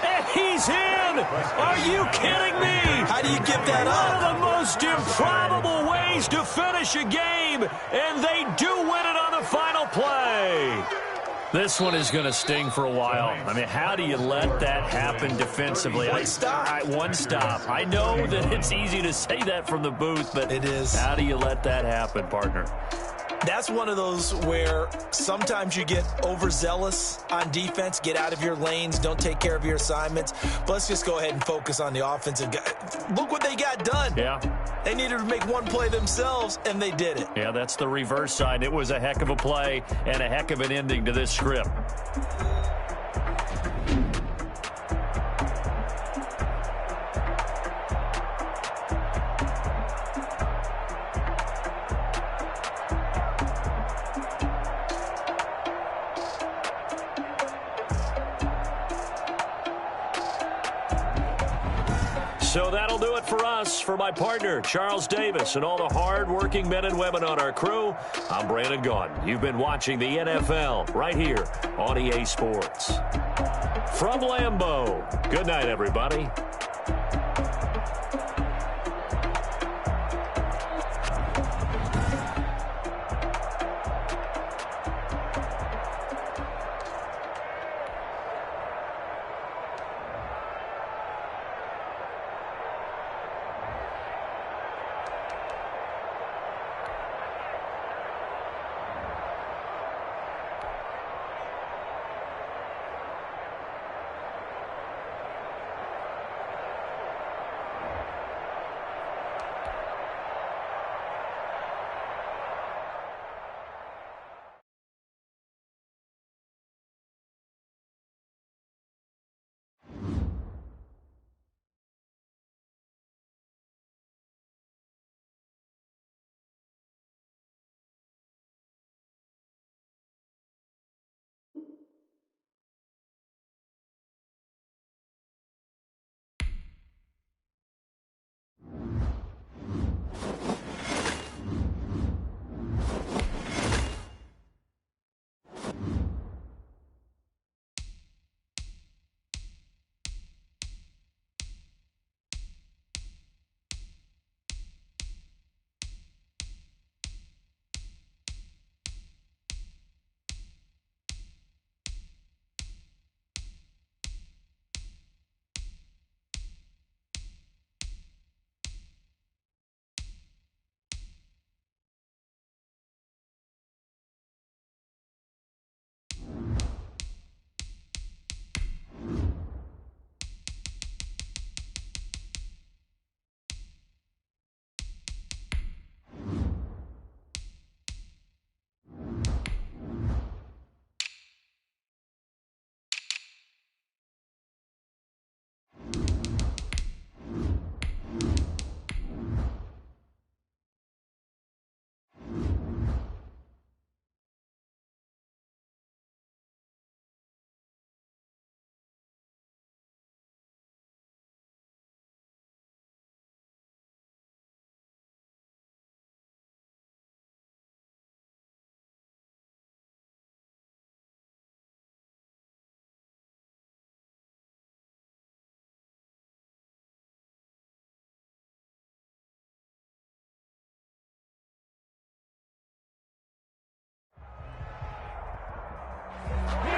And he's in. Are you kidding me? How do you give that up? One of the most improbable ways to finish a game, and they do win it on the final play. This one is going to sting for a while. I mean, how do you let that happen defensively? One stop. One stop. I know that it's easy to say that from the booth, but it is. How do you let that happen, partner? That's one of those where sometimes you get overzealous on defense, get out of your lanes, don't take care of your assignments. But let's just go ahead and focus on the offensive guy. Look what they got done. Yeah. They needed to make one play themselves, and they did it. Yeah, that's the reverse side. It was a heck of a play and a heck of an ending to this script. So that'll do it for us. For my partner, Charles Davis, and all the hard-working men and women on our crew, I'm Brandon Gaudin. You've been watching the NFL right here on EA Sports. From Lambeau, good night, everybody.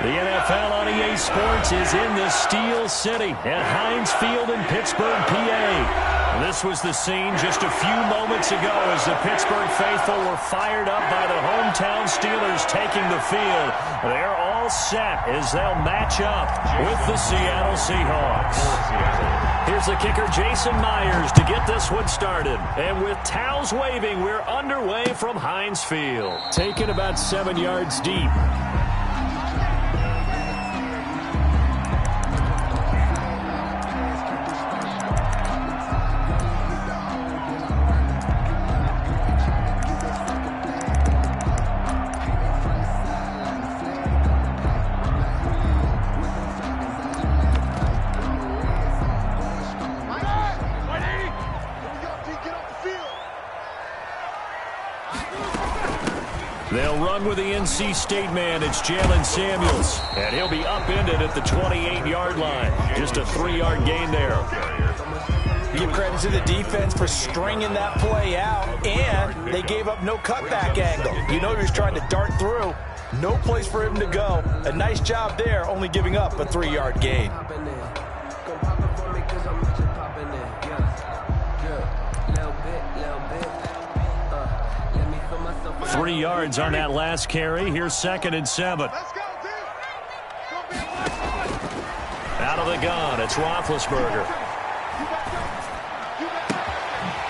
The NFL on EA Sports is in the Steel City at Heinz Field in Pittsburgh, PA. This was the scene just a few moments ago as the Pittsburgh faithful were fired up by the hometown Steelers taking the field. They're all set as they'll match up with the Seattle Seahawks. Here's the kicker, Jason Myers, to get this one started. And with towels waving, we're underway from Heinz Field. Taken about 7 yards deep. They'll run with the NC State man. It's Jalen Samuels. And he'll be upended at the 28-yard line. Just a 3-yard gain there. Give credit to the defense for stringing that play out, and they gave up no cutback angle. You know he was trying to dart through. No place for him to go. A nice job there, only giving up a 3-yard gain. 3 yards on that last carry. Here's 2nd and 7. Out of the gun, it's Roethlisberger.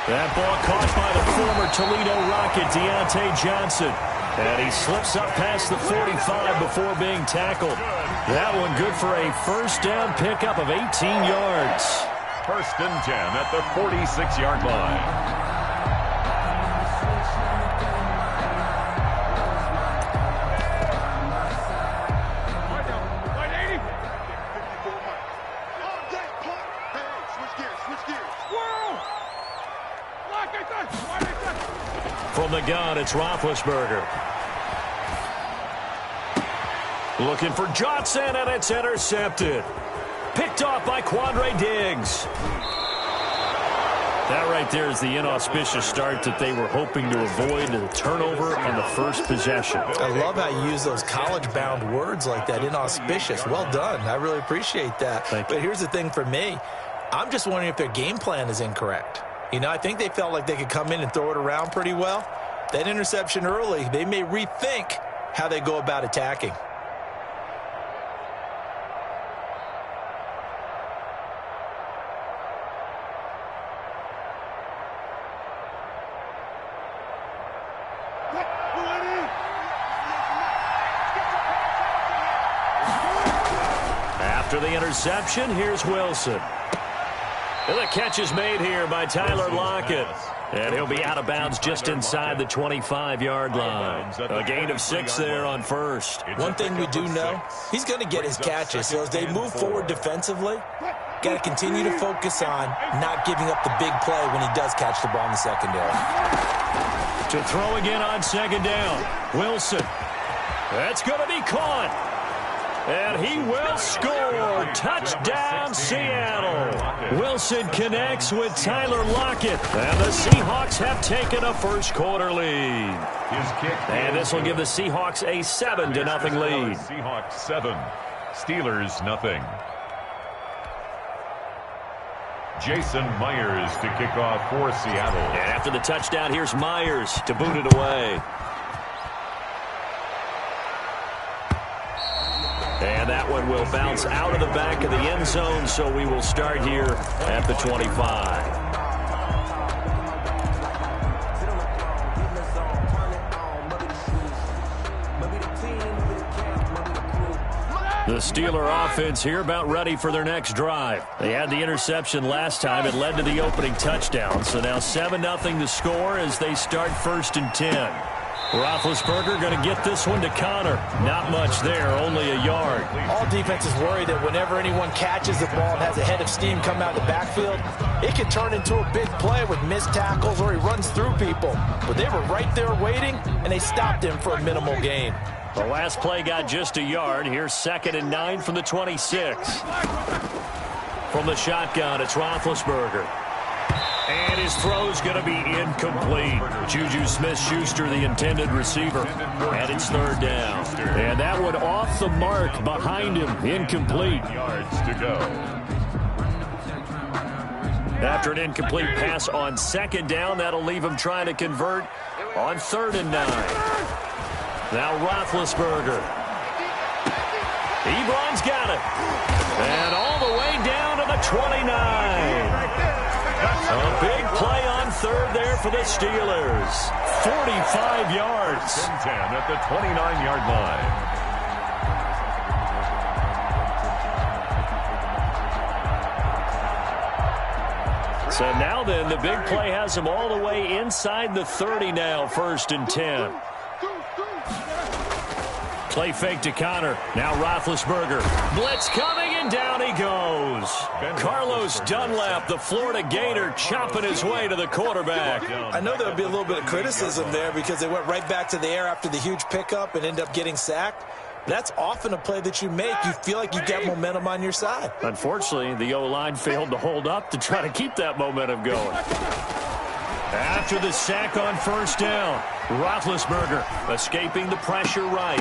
That ball caught by the former Toledo Rocket, Deontay Johnson. And he slips up past the 45 before being tackled. That one good for a first down pickup of 18 yards. 1st and 10 at the 46-yard line. From the gun, it's Roethlisberger. Looking for Johnson, and it's intercepted. Picked off by Quandre Diggs. That right there is the inauspicious start that they were hoping to avoid, the turnover on the first possession. I love how you use those college-bound words like that, inauspicious. Well done. I really appreciate that. But here's the thing for me. I'm just wondering if their game plan is incorrect. You know, I think they felt like they could come in and throw it around pretty well. That interception early, they may rethink how they go about attacking. After the interception, here's Wilson. And the catch is made here by Tyler Lockett. And he'll be out of bounds just inside the 25-yard line. A gain of 6 there on first. One thing we do know, he's going to get his catches. So as they move forward defensively, got to continue to focus on not giving up the big play when he does catch the ball in the secondary. To throw again on 2nd down. Wilson. That's going to be caught. And he will score. Touchdown, Seattle. Wilson connects with Tyler Lockett. And the Seahawks have taken a first-quarter lead. And this will give the Seahawks a 7-0 lead. Seahawks 7, Steelers nothing. Jason Myers to kick off for Seattle. And after the touchdown, here's Myers to boot it away. And that one will bounce out of the back of the end zone, so we will start here at the 25. The Steeler offense here about ready for their next drive. They had the interception last time. It led to the opening touchdown. So now 7-0 to score as they start 1st and 10. Roethlisberger going to get this one to Connor. Not much there, only a yard. All defenses worry that whenever anyone catches the ball and has a head of steam come out of the backfield, it can turn into a big play with missed tackles or he runs through people. But they were right there waiting, and they stopped him for a minimal gain. The last play got just a yard. Here's 2nd and 9 from the 26. From the shotgun, it's Roethlisberger. And his throw's going to be incomplete. Juju Smith-Schuster, the intended receiver. And it's 3rd down. And that one off the mark behind him. Incomplete. Yards to go. After an incomplete pass on 2nd down, that'll leave him trying to convert on 3rd and 9. Now Roethlisberger. Ebron's got it. And all the way down to the 29. A big play on 3rd there for the Steelers. 45 yards. 10 at the 29-yard line. So now then, the big play has him all the way inside the 30 now, 1st and 10. Play fake to Connor. Now Roethlisberger. Blitz coming, and down he goes. Carlos Dunlap, the Florida Gator, chopping his way to the quarterback. I know there would be a little bit of criticism there because they went right back to the air after the huge pickup and ended up getting sacked. That's often a play that you make. You feel like you get momentum on your side. Unfortunately, the O-line failed to hold up to try to keep that momentum going. After the sack on first down, Roethlisberger escaping the pressure right.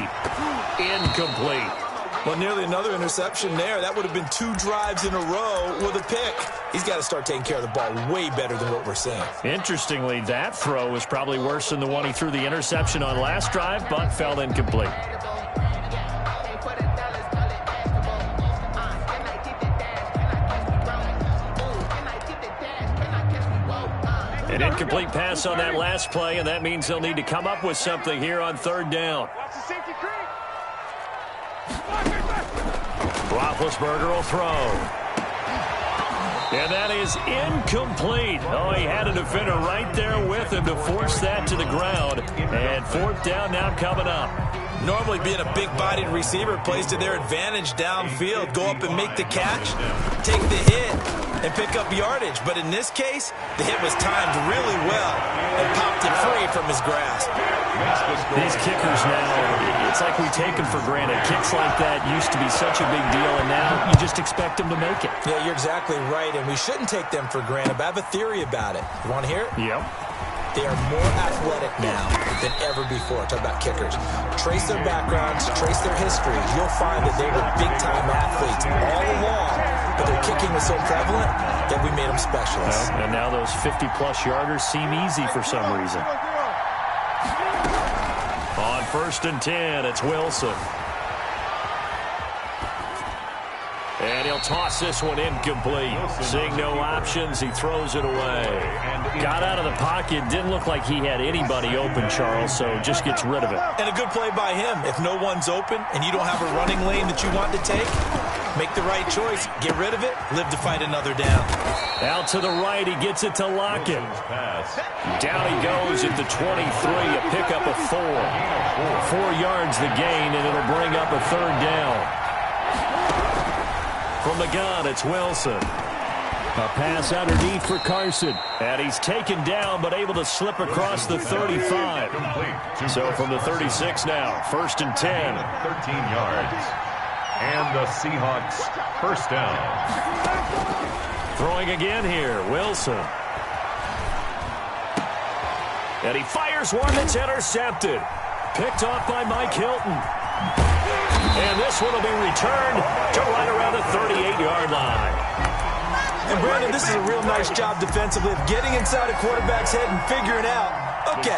Incomplete. Well, nearly another interception there. That would have been 2 drives in a row with a pick. He's got to start taking care of the ball way better than what we're seeing. Interestingly, that throw was probably worse than the one he threw the interception on last drive, but fell incomplete. An incomplete pass on that last play, and that means they'll need to come up with something here on third down. Roethlisberger will throw. And that is incomplete. Oh, he had a defender right there with him to force that to the ground. And fourth down now coming up. Normally being a big-bodied receiver plays to their advantage downfield. Go up and make the catch, take the hit, and pick up yardage. But in this case, the hit was timed really well and popped it free from his grasp. These kickers now, it's like we take them for granted. Kicks like that used to be such a big deal, and now you just expect them to make it. Yeah, you're exactly right, and we shouldn't take them for granted. But I have a theory about it. You want to hear it? Yep. They are more athletic now than ever before. Talk about kickers. Trace their backgrounds, trace their history. You'll find that they were big-time athletes all along, but their kicking was so prevalent that we made them specialists. Well, and now those 50-plus yarders seem easy for some reason. On 1st and 10, it's Wilson. And he'll toss this one incomplete. Seeing no options, he throws it away. Got out of the pocket. Didn't look like he had anybody open, Charles, so just gets rid of it. And a good play by him. If no one's open and you don't have a running lane that you want to take, make the right choice. Get rid of it. Live to fight another down. Out to the right. He gets it to Lockett. Down he goes at the 23. A pickup of 4. 4 yards the gain, and it'll bring up a third down. From the gun, it's Wilson. A pass underneath for Carson. And he's taken down, but able to slip across the 35. So from the 36 now, 1st and 10. 13 yards. And the Seahawks first down. Throwing again here, Wilson. And he fires one that's intercepted. Picked off by Mike Hilton. And this one will be returned to right around the 38-yard line. And, Brandon, this is a real nice job defensively of getting inside a quarterback's head and figuring out, okay,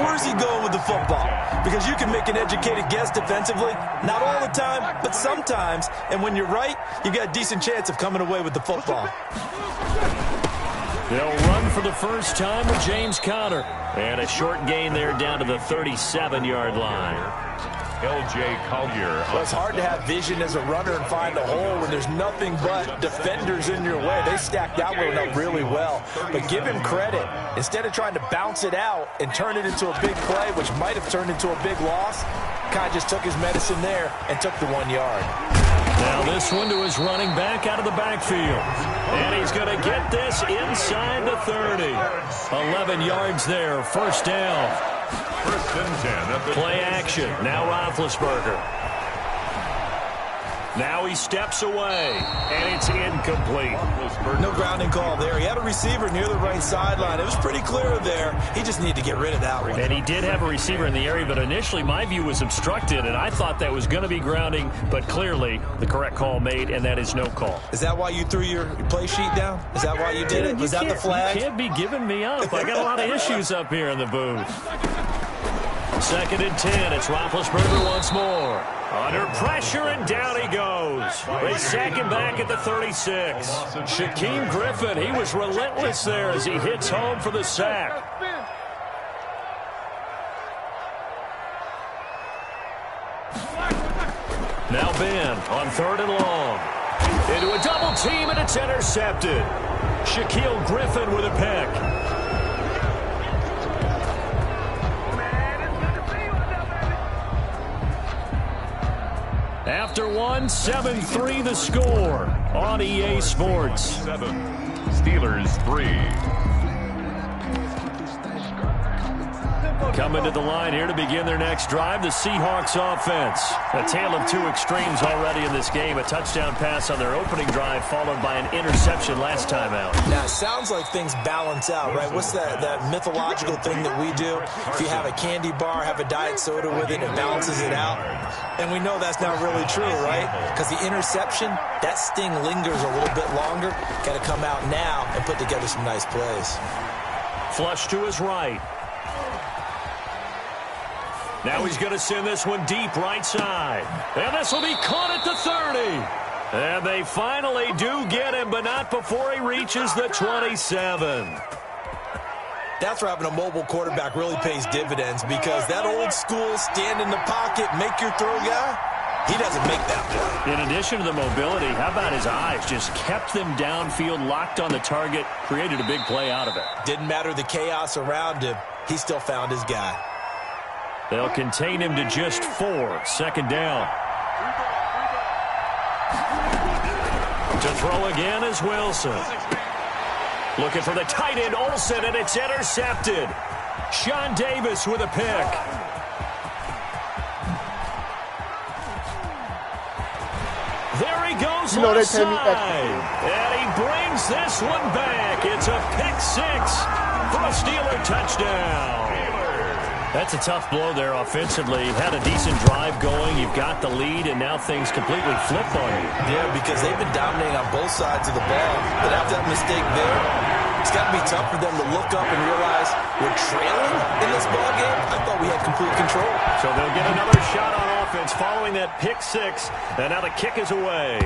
where's he going with the football? Because you can make an educated guess defensively, not all the time, but sometimes. And when you're right, you've got a decent chance of coming away with the football. They'll run for the first time with James Conner. And a short gain there down to the 37-yard line. L.J. Collier. Well, it's hard to have vision as a runner and find a hole when there's nothing but defenders in your way. They stacked that one up really well. But give him credit. Instead of trying to bounce it out and turn it into a big play, which might have turned into a big loss, kind of just took his medicine there and took the 1 yard. Now this one to his running back out of the backfield. And he's going to get this inside the 30. 11 yards there, first down. 1st and 10. Play action. Now Roethlisberger. Now he steps away, and it's incomplete. No grounding call there. He had a receiver near the right sideline. It was pretty clear there. He just needed to get rid of that one. And he did have a receiver in the area, but initially my view was obstructed, and I thought that was going to be grounding, but clearly the correct call made, and that is no call. Is that why you threw your play sheet down? Is that why you did it? Was that the flag? You can't be giving me up. I got a lot of issues up here in the booth. 2nd and 10. It's Roethlisberger once more. Under pressure, and down he goes. They sack him back at the 36. Shaquem Griffin, he was relentless there as he hits home for the sack. Now Ben on 3rd and long. Into a double team, and it's intercepted. Shaquille Griffin with a pick. After one, 7-3 the score on EA Sports. 7, Steelers 3. Coming to the line here to begin their next drive, the Seahawks offense. A tale of two extremes already in this game. A touchdown pass on their opening drive, followed by an interception last time out. Now, it sounds like things balance out, right? What's that mythological thing that we do? If you have a candy bar, have a diet soda with it, it balances it out. And we know that's not really true, right? Because the interception, that sting lingers a little bit longer. Got to come out now and put together some nice plays. Flush to his right. Now he's going to send this one deep right side. And this will be caught at the 30. And they finally do get him, but not before he reaches the 27. That's where having a mobile quarterback really pays dividends, because that old school stand in the pocket, make your throw guy, he doesn't make that play. In addition to the mobility, how about his eyes? Just kept them downfield, locked on the target, created a big play out of it. Didn't matter the chaos around him. He still found his guy. They'll contain him to just 4. Second down. To throw again is Wilson. Looking for the tight end, Olsen, and it's intercepted. Sean Davis with a pick. There he goes left side. And he brings this one back. It's a pick 6 for a Steeler touchdown. That's a tough blow there offensively. You've had a decent drive going. You've got the lead, and now things completely flip on you. Yeah, because they've been dominating on both sides of the ball. But after that mistake there, it's got to be tough for them to look up and realize we're trailing in this ball game. I thought we had complete control. So they'll get another shot on offense following that pick 6, and now the kick is away.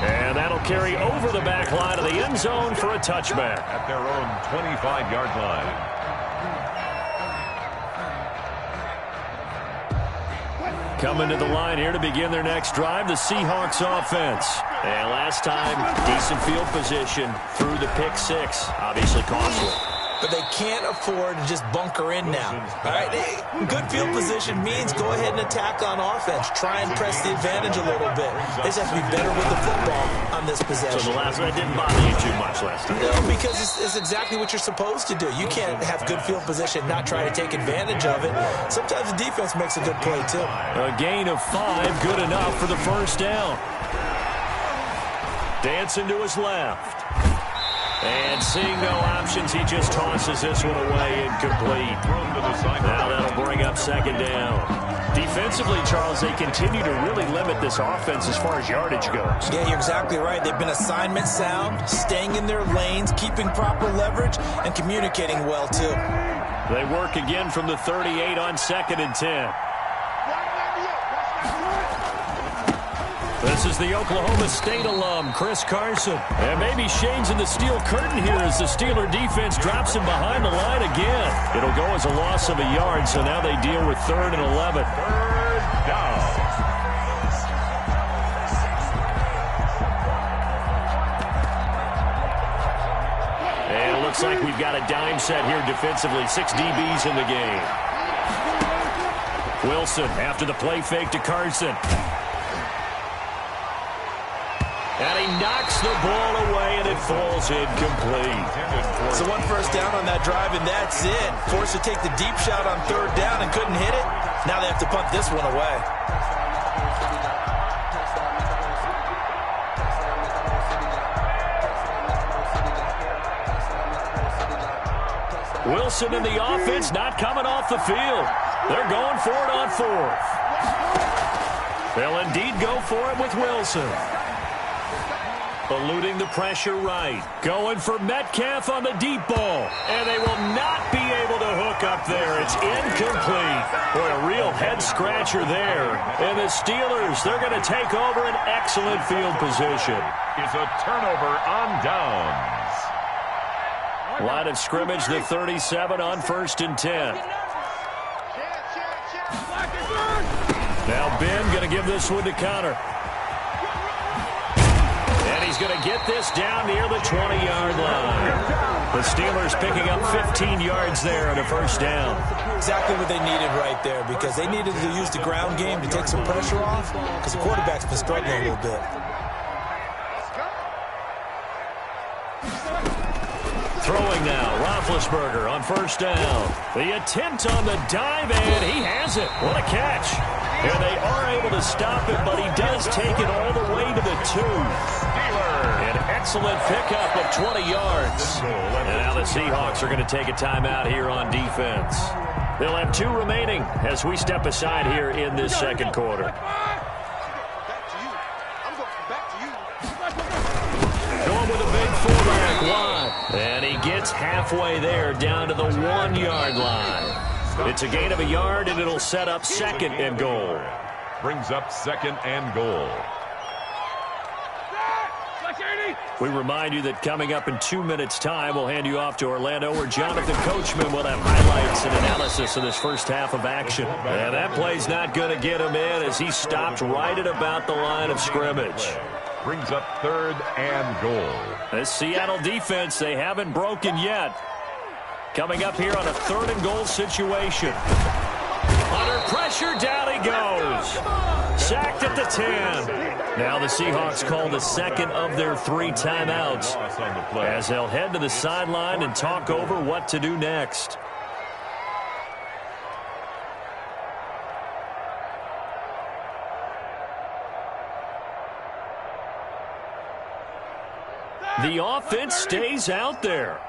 And that'll carry over the back line of the end zone for a touchback. At their own 25-yard line. Coming to the line here to begin their next drive, the Seahawks offense. And last time, decent field position through the pick 6. Obviously costly. But they can't afford to just bunker in now. All right, good field position means go ahead and attack on offense. Try and press the advantage a little bit. They just have to be better with the football on this possession. So the last one didn't bother you too much last time. No, because it's exactly what you're supposed to do. You can't have good field position, not try to take advantage of it. Sometimes the defense makes a good play, too. A gain of 5, good enough for the first down. Dancing to his left. And seeing no options, he just tosses this one away incomplete. Now that'll bring up second down. Defensively, Charles, they continue to really limit this offense as far as yardage goes. Yeah, you're exactly right. They've been assignment sound, staying in their lanes, keeping proper leverage, and communicating well, too. They work again from the 38 on 2nd and 10. This is the Oklahoma State alum, Chris Carson. And maybe Shane's in the steel curtain here as the Steeler defense drops him behind the line again. It'll go as a loss of a yard, so now they deal with 3rd and 11. Third down. And it looks like we've got a dime set here defensively. 6 DBs in the game. Wilson after the play fake to Carson. And he knocks the ball away, and it falls incomplete. So 1 first down on that drive, and that's it. Forced to take the deep shot on 3rd down and couldn't hit it. Now they have to punt this one away. Wilson and the offense not coming off the field. They're going for it on 4th. They'll indeed go for it with Wilson. Eluding the pressure right. Going for Metcalf on the deep ball. And they will not be able to hook up there. It's incomplete. Boy, a real head-scratcher there. And the Steelers, they're going to take over an excellent field position. Is a turnover on downs. Line of scrimmage, the 37 on 1st and 10. Now Ben going to give this one to Connor. He's going to get this down near the 20-yard line. The Steelers picking up 15 yards there on a first down. Exactly what they needed right there, because they needed to use the ground game to take some pressure off, because the quarterback's been struggling a little bit. Throwing now, Roethlisberger on first down. The attempt on the dive, and he has it. What a catch. And they are able to stop it, but he does take it all the way to the 2. An excellent pickup of 20 yards. And now the Seahawks are going to take a timeout here on defense. They'll have 2 remaining as we step aside here in this second quarter. Going with a big fullback line. And he gets halfway there down to the 1-yard line. It's a gain of a yard, and it'll set up 2nd and goal. Brings up 2nd and goal. We remind you that coming up in 2 minutes' time, we'll hand you off to Orlando, where Jonathan Coachman will have highlights and analysis of this first half of action. And that play's not going to get him in as he stopped right at about the line of scrimmage. Brings up 3rd and goal. This Seattle defense, they haven't broken yet. Coming up here on a 3rd and goal situation. Under pressure, down he goes. Sacked at the 10. Now the Seahawks call the 2nd of their 3 timeouts as they'll head to the sideline and talk over what to do next. The offense stays out there.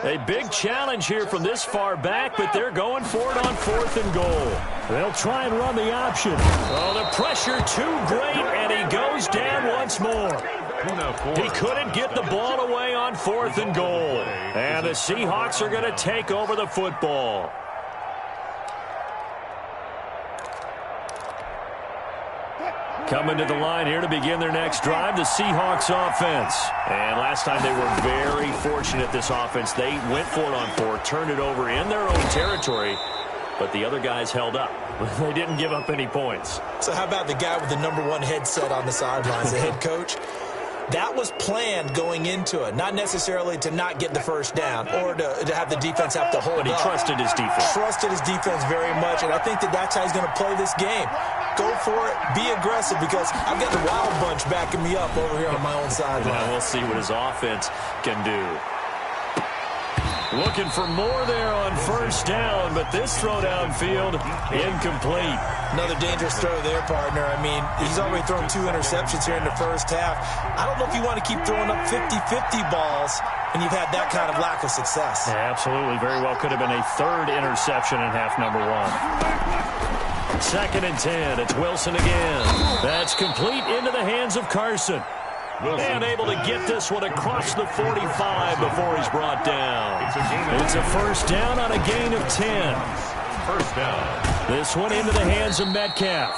A big challenge here from this far back, but they're going for it on 4th and goal. They'll try and run the option. Oh, the pressure too great, and he goes down once more. He couldn't get the ball away on 4th and goal. And the Seahawks are going to take over the football. Coming to the line here to begin their next drive, the Seahawks offense. And last time they were very fortunate, this offense. They went for it on 4, turned it over in their own territory, but the other guys held up. They didn't give up any points. So how about the guy with the #1 headset on the sidelines, the head coach? That was planned going into it, not necessarily to not get the first down or to have the defense have to hold up. But he trusted his defense. Trusted his defense very much, and I think that's how he's going to play this game. Go for it, be aggressive, because I've got the wild bunch backing me up over here on my own sideline. Now we'll see what his offense can do. Looking for more there on first down, but this throw downfield, incomplete. Another dangerous throw there, partner. I mean, he's already thrown 2 interceptions here in the first half. I don't know if you want to keep throwing up 50-50 balls when you've had that kind of lack of success. Yeah, absolutely. Very well could have been a 3rd interception in half number 1. 2nd and 10. It's Wilson again. That's complete into the hands of Carson. And able to get this one across the 45 before he's brought down. It's a first down on a gain of 10. First down. This one into the hands of Metcalf.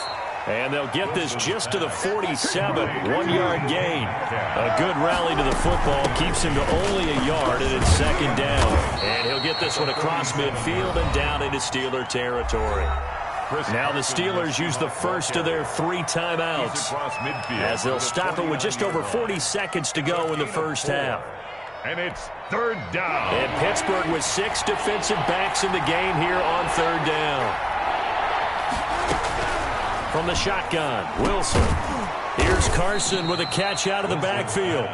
And they'll get this just to the 47, 1-yard gain. A good rally to the football keeps him to only a yard, and it's 2nd down. And he'll get this one across midfield and down into Steeler territory. Now the Steelers use the first of their 3 timeouts as they'll stop it with just over 40 seconds to go in the first half. And it's 3rd down. And Pittsburgh with 6 defensive backs in the game here on 3rd down. From the shotgun, Wilson. Here's Carson with a catch out of the backfield.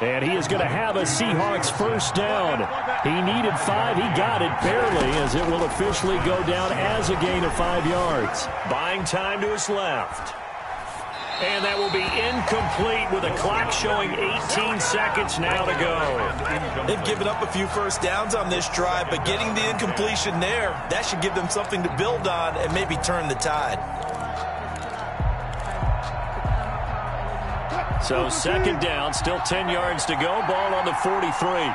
And he is going to have a Seahawks first down. He needed 5. He got it barely, as it will officially go down as a gain of 5 yards. Buying time to his left. And that will be incomplete with a clock showing 18 seconds now to go. They've given up a few first downs on this drive, but getting the incompletion there, that should give them something to build on and maybe turn the tide. So 2nd down, still 10 yards to go. Ball on the 43.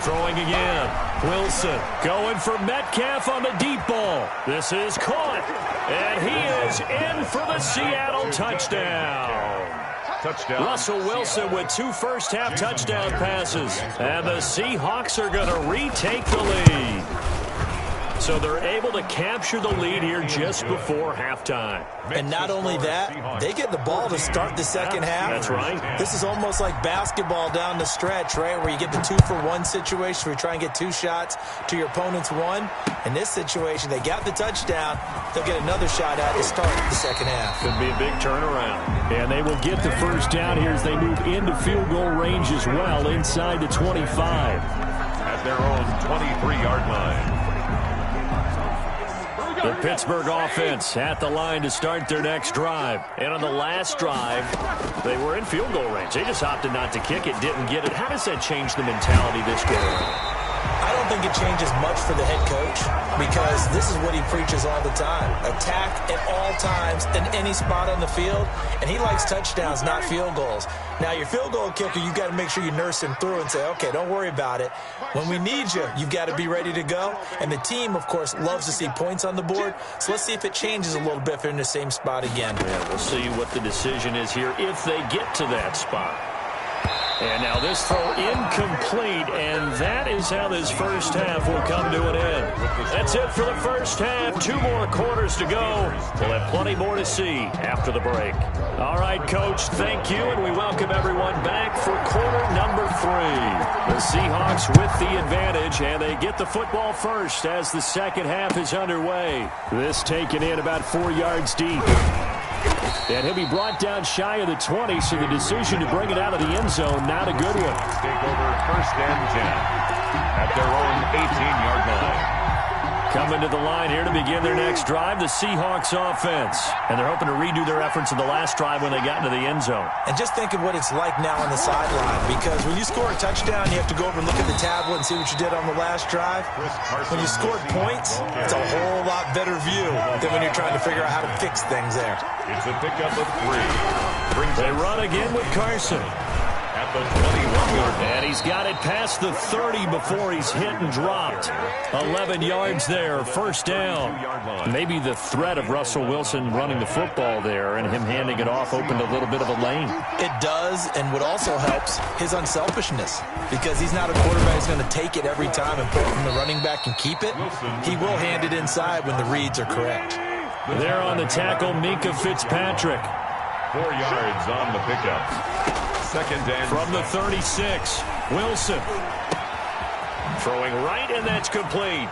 Throwing again. Wilson going for Metcalf on the deep ball. This is caught. And he is in for the Seattle touchdown. Russell Wilson with 2 first-half touchdown passes. And the Seahawks are going to retake the lead. So they're able to capture the lead here just before halftime. And not only that, they get the ball to start the second half. That's right. This is almost like basketball down the stretch, right, where you get the 2-for-1 situation where you try and get 2 shots to your opponent's 1. In this situation, they got the touchdown. They'll get another shot at to start the second half. Could be a big turnaround. And they will get the first down here as they move into field goal range as well, inside the 25. At their own 23-yard line. The Pittsburgh offense at the line to start their next drive. And on the last drive, they were in field goal range. They just opted not to kick it, didn't get it. How does that change the mentality this game? I don't think it changes much for the head coach because this is what he preaches all the time. Attack at all times in any spot on the field, and he likes touchdowns, not field goals. Now, your field goal kicker, you've got to make sure you nurse him through and say, okay, don't worry about it. When we need you, you've got to be ready to go. And the team, of course, loves to see points on the board. So let's see if it changes a little bit if they're in the same spot again. Yeah, we'll see what the decision is here if they get to that spot. And now this throw incomplete, and that is how this first half will come to an end. That's it for the first half. 2 more quarters to go. We'll have plenty more to see after the break. All right, Coach, thank you, and we welcome everyone back for quarter number 3. The Seahawks with the advantage, and they get the football first as the second half is underway. This taken in about 4 yards deep. And he'll be brought down shy of the 20, so the decision to bring it out of the end zone, not a good one. Take over first and 10 at their own 18-yard line. Coming to the line here to begin their next drive, the Seahawks offense. And they're hoping to redo their efforts in the last drive when they got into the end zone. And just think of what it's like now on the sideline, because when you score a touchdown, you have to go over and look at the tablet and see what you did on the last drive. When you scored points, it's a whole lot better view than when you're trying to figure out how to fix things there. It's a pickup of 3. They run again with Carson. At the 21-yard line. And he's got it past the 30 before he's hit and dropped. 11 yards there, first down. Maybe the threat of Russell Wilson running the football there and him handing it off opened a little bit of a lane. It does, and what also helps, his unselfishness. Because he's not a quarterback who's going to take it every time and pull it from the running back and keep it. He will hand it inside when the reads are correct. There on the tackle, Minka Fitzpatrick. 4 yards on the pickup. Second and from the 36, Wilson. Throwing right, and that's complete.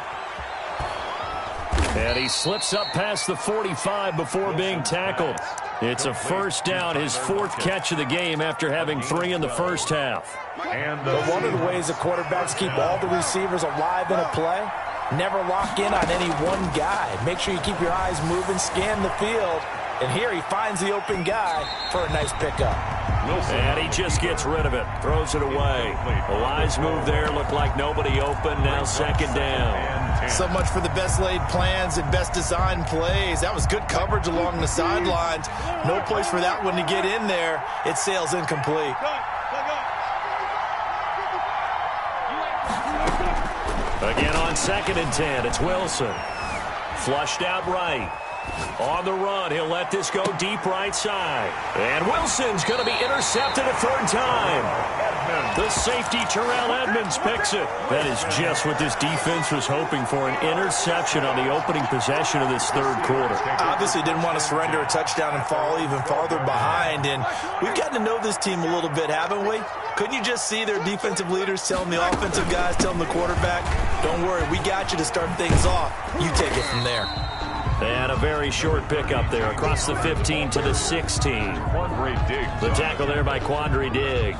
And he slips up past the 45 before being tackled. It's a first down, his 4th catch of the game after having 3 in the first half. But one of the ways the quarterbacks keep all the receivers alive in a play, never lock in on any one guy. Make sure you keep your eyes moving, scan the field. And here he finds the open guy for a nice pickup. And he just gets rid of it, throws it away. A wise move there, looked like nobody open, now second down. So much for the best laid plans and best designed plays. That was good coverage along the sidelines. No place for that one to get in there. It sails incomplete. Again on second and 10, it's Wilson. Flushed out right. On the run, he'll let this go deep right side. And Wilson's going to be intercepted a 3rd time. The safety, Terrell Edmonds, picks it. That is just what this defense was hoping for, an interception on the opening possession of this 3rd quarter. Obviously didn't want to surrender a touchdown and fall even farther behind. And we've gotten to know this team a little bit, haven't we? Couldn't you just see their defensive leaders telling the offensive guys, telling the quarterback, don't worry, we got you to start things off. You take it from there. And a very short pickup there across the 15 to the 16. The tackle there by Quandre Diggs.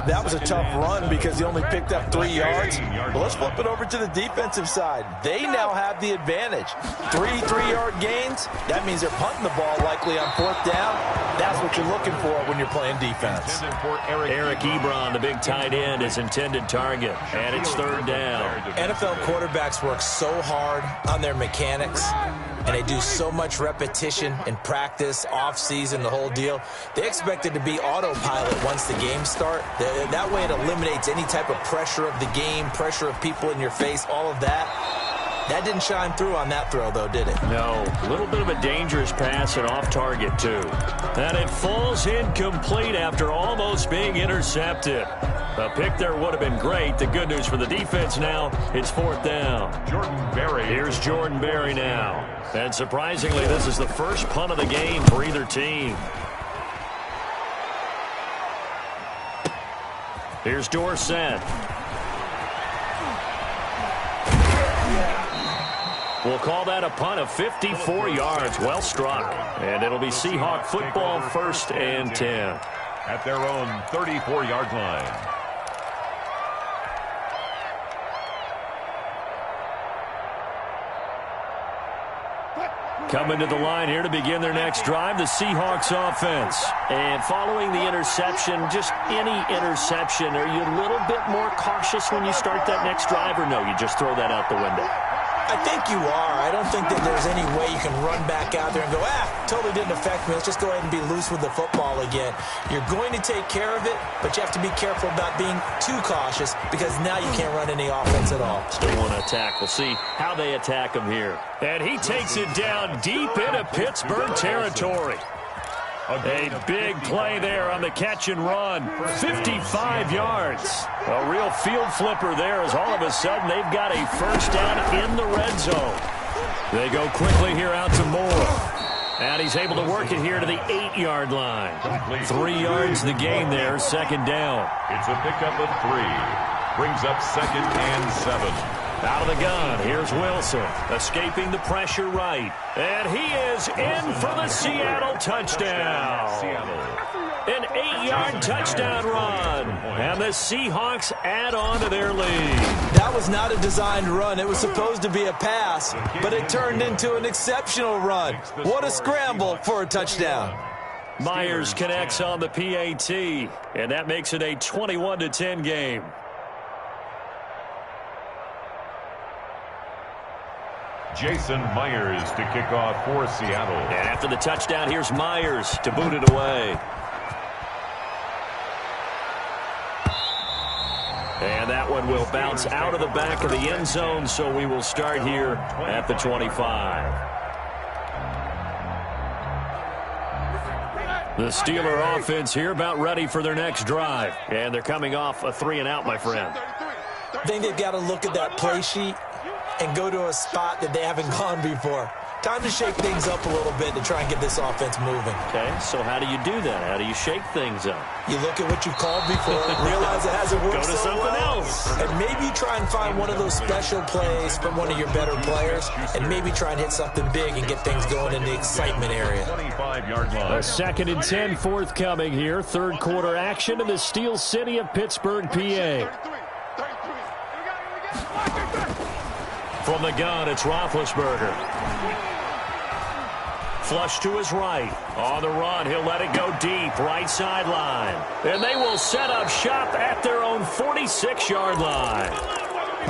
That was a tough run because he only picked up 3 yards. But let's flip it over to the defensive side. They now have the advantage. 3 3-yard gains. That means they're punting the ball likely on 4th down. That's what you're looking for when you're playing defense. Eric Ebron, the big tight end, is intended target. And it's 3rd down. NFL quarterbacks work so hard on their mechanics. And they do so much repetition in practice, off-season, the whole deal. They expect it to be autopilot once the games start. That way it eliminates any type of pressure of the game, pressure of people in your face, all of that. That didn't shine through on that throw, though, did it? No. A little bit of a dangerous pass and off target, too. And it falls incomplete after almost being intercepted. A pick there would have been great. The good news for the defense now, it's 4th down. Jordan Berry. Here's Jordan Berry now. And surprisingly, this is the first punt of the game for either team. Here's Dorsett. We'll call that a punt of 54 yards. Well struck. And it'll be Seahawk football, 1st and 10. At their own 34-yard line. Coming to the line here to begin their next drive, the Seahawks offense. And following the interception, just any interception, are you a little bit more cautious when you start that next drive, or no, you just throw that out the window? I think you are. I don't think that there's any way you can run back out there and go, totally didn't affect me. Let's just go ahead and be loose with the football again. You're going to take care of it, but you have to be careful about being too cautious because now you can't run any offense at all. Still want to attack. We'll see how they attack him here. And he takes it down deep into Pittsburgh territory. A big play there on the catch and run. 55 yards. A real field flipper there as all of a sudden they've got a first down in the red zone. They go quickly here out to Moore. And he's able to work it here to the 8-yard line. 3 yards the gain there, 2nd down. It's a pickup of 3. Brings up 2nd and 7. Out of the gun, here's Wilson, escaping the pressure right. And he is in for the Seattle touchdown. An 8-yard touchdown run. And the Seahawks add on to their lead. That was not a designed run. It was supposed to be a pass, but it turned into an exceptional run. What a scramble for a touchdown. Myers connects on the PAT, and that makes it a 21-10 game. Jason Myers to kick off for Seattle. And after the touchdown, here's Myers to boot it away. And that one will bounce out of the back of the end zone, so we will start here at the 25. The Steeler offense here about ready for their next drive. And they're coming off a 3-and-out, my friend. I think they've got to look at that play sheet and go to a spot that they haven't gone before. Time to shake things up a little bit to try and get this offense moving. Okay, so how do you do that? How do you shake things up? You look at what you've called before, realize it hasn't worked Go to so something well, else. and maybe try and find one of those special plays from one of your better players, and maybe try and hit something big and get things going in the excitement area. 25-yard line. A 2nd and 10 forthcoming here. 3rd quarter action in the Steel City of Pittsburgh, PA. From the gun, it's Roethlisberger. Flush to his right. On the run, he'll let it go deep. Right sideline. And they will set up shop at their own 46-yard line.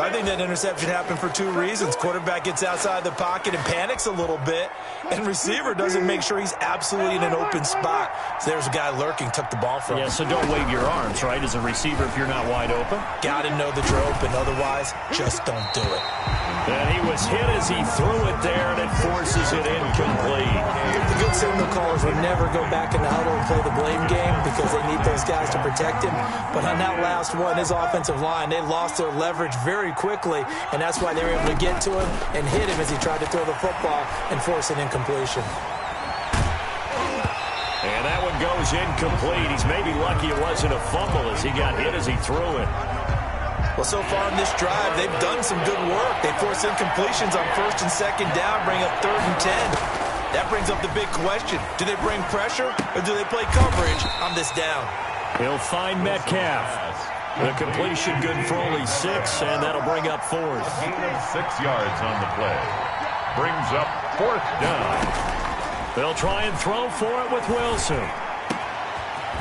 I think that interception happened for 2 reasons. Quarterback gets outside the pocket and panics a little bit, and receiver doesn't make sure he's absolutely in an open spot. So there's a guy lurking, took the ball from him. Yeah, so don't wave your arms, right, as a receiver if you're not wide open. Got to know that you're open. Otherwise, just don't do it. And he was hit as he threw it there, and it forces it incomplete. The good signal callers would never go back in the huddle and play the blame game because they need those guys to protect him. But on that last one, his offensive line, they lost their leverage very quickly, and that's why they were able to get to him and hit him as he tried to throw the football and force an incompletion. And that one goes incomplete. He's maybe lucky it wasn't a fumble as he got hit as he threw it. Well, so far in this drive, they've done some good work. They force incompletions on 1st and 2nd down, bring up 3rd and 10. That brings up the big question. Do they bring pressure or do they play coverage on this down? He'll find Metcalf. The completion good for only 6, and that'll bring up 4th. 6 yards on the play. Brings up 4th down. They'll try and throw for it with Wilson.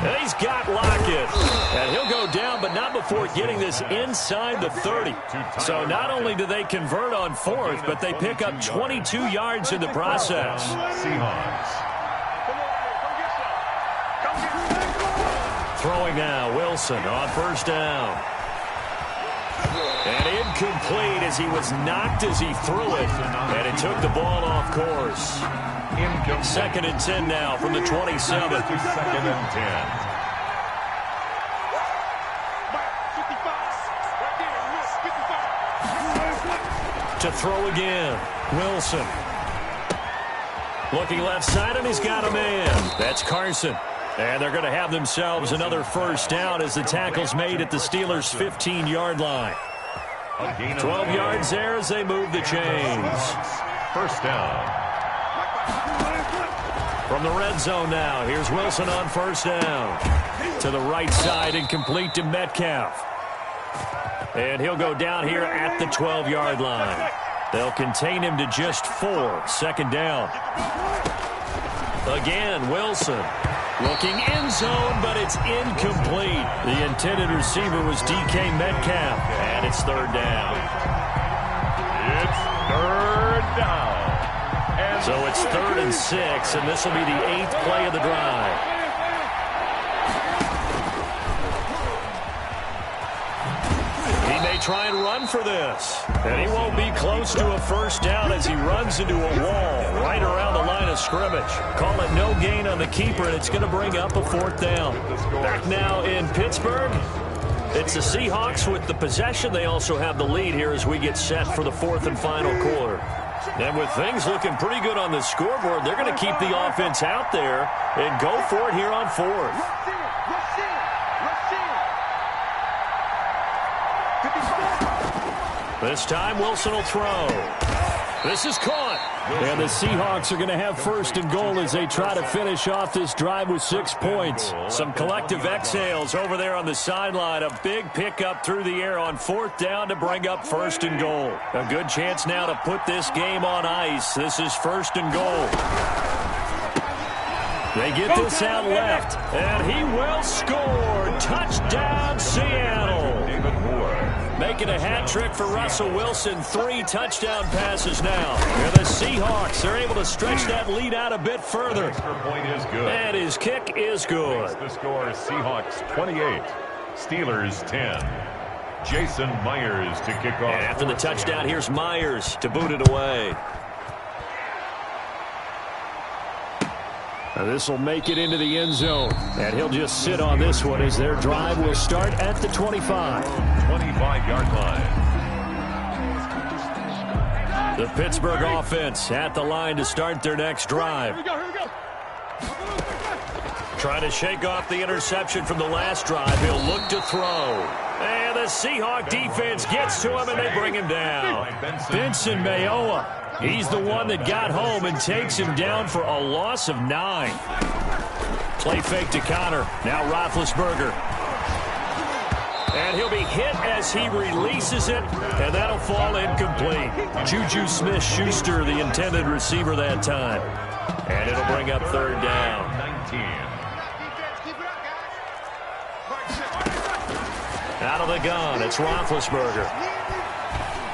And he's got Lockett. And he'll go down, but not before getting this inside the 30. So not only do they convert on 4th, but they pick up 22 yards in the process. Seahawks. Throwing now, Wilson on 1st down. And incomplete as he was knocked as he threw it. And it took the ball off course. Second and 10 now from the 27. Second and 10. To throw again. Wilson. Looking left side, and he's got a man. That's Carson. And they're going to have themselves another first down as the tackle's made at the Steelers' 15-yard line. 12 yards there as they move the chains. First down. From the red zone now, here's Wilson on first down. To the right side and complete to Metcalf. And he'll go down here at the 12-yard line. They'll contain him to just 4. Second down. Again, Wilson. Looking end zone, but it's incomplete. The intended receiver was DK Metcalf. And it's third down. It's third down. And so it's 3rd and 6, and this will be the 8th play of the drive. Try and run for this. And he won't be close to a first down as he runs into a wall right around the line of scrimmage. Call it no gain on the keeper, and it's going to bring up a 4th down. Back now in Pittsburgh. It's the Seahawks with the possession. They also have the lead here as we get set for the 4th and final quarter. And with things looking pretty good on the scoreboard, they're going to keep the offense out there and go for it here on 4th. This time, Wilson will throw. This is caught. And the Seahawks are going to have first and goal as they try to finish off this drive with 6 points. Some collective exhales over there on the sideline. A big pickup through the air on 4th down to bring up first and goal. A good chance now to put this game on ice. This is first and goal. They get this out left, and he will score. Touchdown, Seattle. Making a hat trick for Russell Wilson. 3 touchdown passes now. And the Seahawks, they're able to stretch that lead out a bit further. Extra point is good. And his kick is good. The score is Seahawks 28, Steelers 10. Jason Myers to kick off. And after the touchdown, here's Myers to boot it away. Now this will make it into the end zone. And he'll just sit on this one as their drive will start at the 25. 25-yard line. The Pittsburgh offense at the line to start their next drive. Here we go. Trying to shake off the interception from the last drive. He'll look to throw. And the Seahawk defense gets to him, and they bring him down. Benson Mayowa. He's the one that got home and takes him down for a loss of 9. Play fake to Connor. Now Roethlisberger. And he'll be hit as he releases it, and that'll fall incomplete. Juju Smith-Schuster, the intended receiver that time. And it'll bring up third down. 19. Out of the gun, it's Roethlisberger.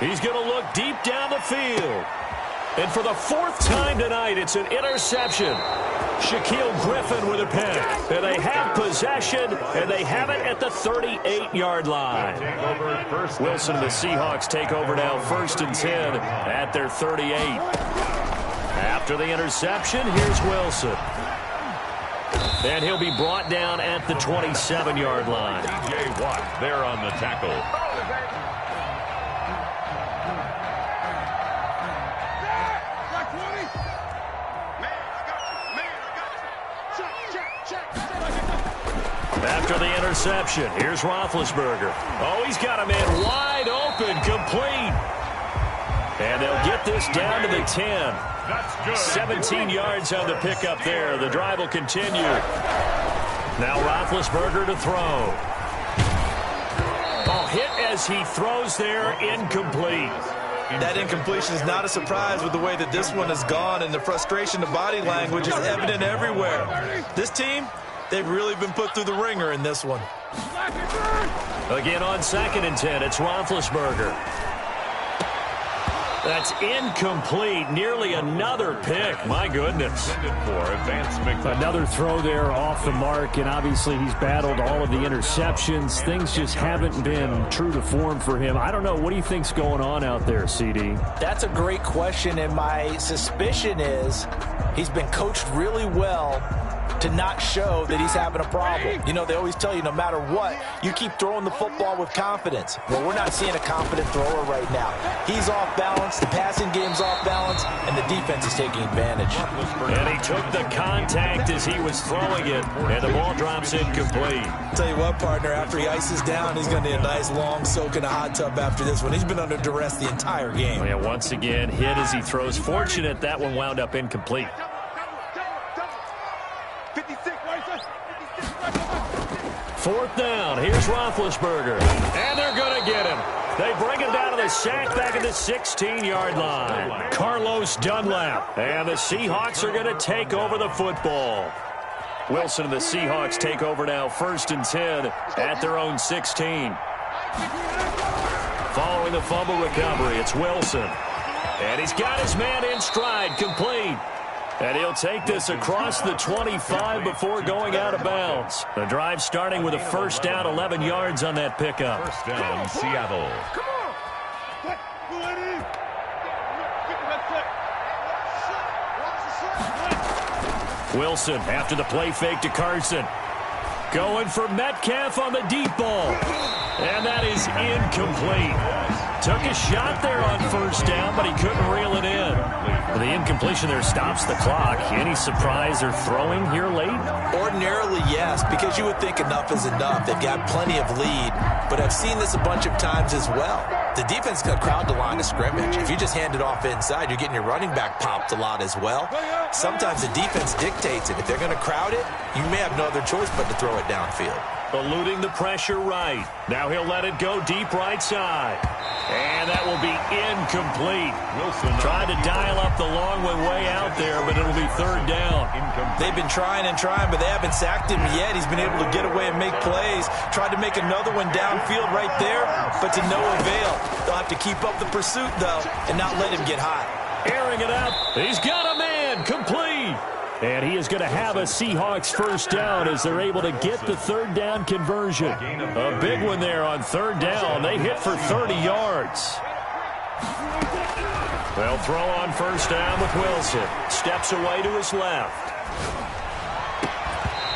He's going to look deep down the field. And for the 4th time tonight, it's an interception. Shaquille Griffin with a pick. And they have possession, and they have it at the 38-yard line. Wilson and the Seahawks take over now, 1st and 10 at their 38. After the interception, here's Wilson. And he'll be brought down at the 27-yard line. T.J. Watt there on the tackle. After the interception, here's Roethlisberger. Oh, he's got a man wide open, complete. And they'll get this down to the 10. 17 yards on the pickup there. The drive will continue. Now Roethlisberger to throw. Oh, hit as he throws there, incomplete. That incompletion is not a surprise with the way that this one has gone, and the frustration, the body language is evident everywhere. This team, they've really been put through the ringer in this one. Again on 2nd and 10, it's Roethlisberger. That's incomplete. Nearly another pick. My goodness. Another throw there off the mark, and obviously he's battled all of the interceptions. Things just haven't been true to form for him. I don't know. What do you think's going on out there, CD? That's a great question, and my suspicion is he's been coached really well to not show that he's having a problem. You know, they always tell you no matter what, you keep throwing the football with confidence. Well, we're not seeing a confident thrower right now. He's off balance, the passing game's off balance, and the defense is taking advantage. And he took the contact as he was throwing it, and the ball drops incomplete. I'll tell you what, partner, after he ices down, he's going to need a nice long soak in a hot tub after this one. He's been under duress the entire game. Yeah, once again, hit as he throws. Fortunate that one wound up incomplete. 4th down. Here's Roethlisberger. And they're going to get him. They bring him down to the sack back at the 16-yard line. Carlos Dunlap. And the Seahawks are going to take over the football. Wilson and the Seahawks take over now, 1st and 10 at their own 16. Following the fumble recovery, it's Wilson. And he's got his man in stride, complete. And he'll take this across the 25 before going out of bounds. The drive starting with a 1st down, 11 yards on that pickup. 1st down, Seattle. Wilson after the play fake to Carson. Going for Metcalf on the deep ball. And that is incomplete. Took a shot there on 1st down, but he couldn't reel it in. Well, the incompletion there stops the clock. Any surprise or throwing here late? Ordinarily, yes, because you would think enough is enough. They've got plenty of lead, but I've seen this a bunch of times as well. The defense is going to crowd the line of scrimmage. If you just hand it off inside, you're getting your running back popped a lot as well. Sometimes the defense dictates it. If they're going to crowd it, you may have no other choice but to throw it downfield. Eluding the pressure right. Now he'll let it go deep right side. And that will be incomplete. Wilson tried to dial up the long way out there, but it'll be 3rd down. They've been trying and trying, but they haven't sacked him yet. He's been able to get away and make plays. Tried to make another one downfield right there, but to no avail. They'll have to keep up the pursuit, though, and not let him get hot. Airing it up. He's got a man. Complete. And he is going to have a Seahawks 1st down as they're able to get the 3rd down conversion. A big one there on 3rd down. They hit for 30 yards. They'll throw on 1st down with Wilson. Steps away to his left.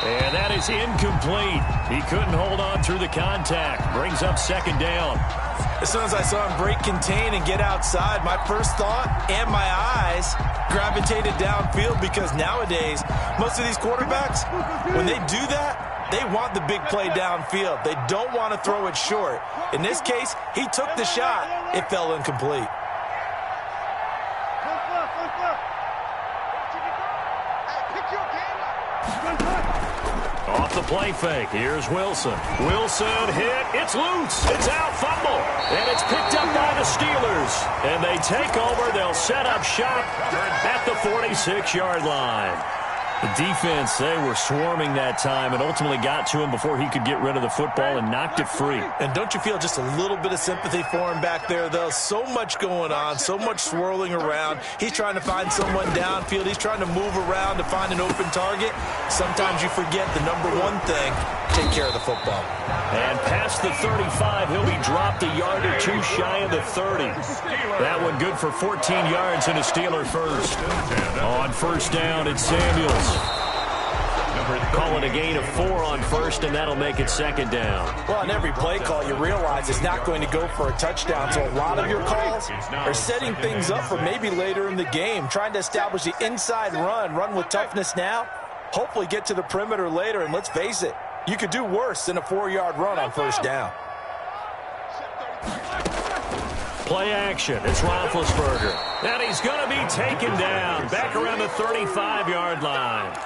And that is incomplete. He couldn't hold on through the contact. Brings up 2nd down. As soon as I saw him break contain and get outside, my first thought and my eyes gravitated downfield, because nowadays, most of these quarterbacks, when they do that, they want the big play downfield. They don't want to throw it short. In this case, he took the shot. It fell incomplete. Off the play fake, here's Wilson. Wilson hit, it's loose, it's out, fumble, and it's picked up by the Steelers. And they take over, they'll set up shop at the 46-yard line. The defense, they were swarming that time and ultimately got to him before he could get rid of the football and knocked it free. And don't you feel just a little bit of sympathy for him back there, though? So much going on, so much swirling around. He's trying to find someone downfield. He's trying to move around to find an open target. Sometimes you forget the number one thing, take care of the football. And past the 35, he'll be dropped a yard or two shy of the 30. That one good for 14 yards and a Steeler first. On 1st down, it's Samuels. Call it a gain of 4 on 1st, and that'll make it 2nd down. Well, on every play call, you realize it's not going to go for a touchdown, so a lot of your calls are setting things up for maybe later in the game, trying to establish the inside run with toughness now, hopefully get to the perimeter later, and let's face it, you could do worse than a 4-yard run on 1st down. Play action. It's Roethlisberger. And he's going to be taken down back around the 35-yard line.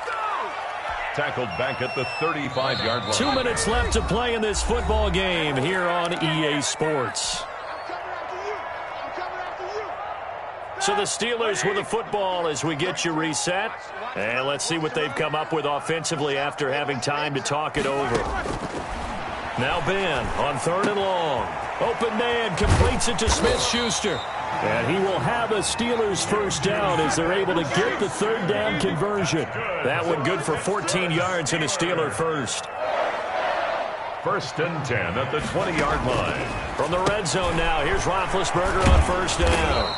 Tackled back at the 35-yard line. 2 minutes left to play in this football game here on EA Sports. So the Steelers with the football as we get you reset. And let's see what they've come up with offensively after having time to talk it over. Now Ben on 3rd and long. Open man completes it to Smith-Schuster. And he will have a Steelers first down as they're able to get the third down conversion. That one good for 14 yards and a Steeler first. 1st and 10 at the 20-yard line. From the red zone now, here's Roethlisberger on first down.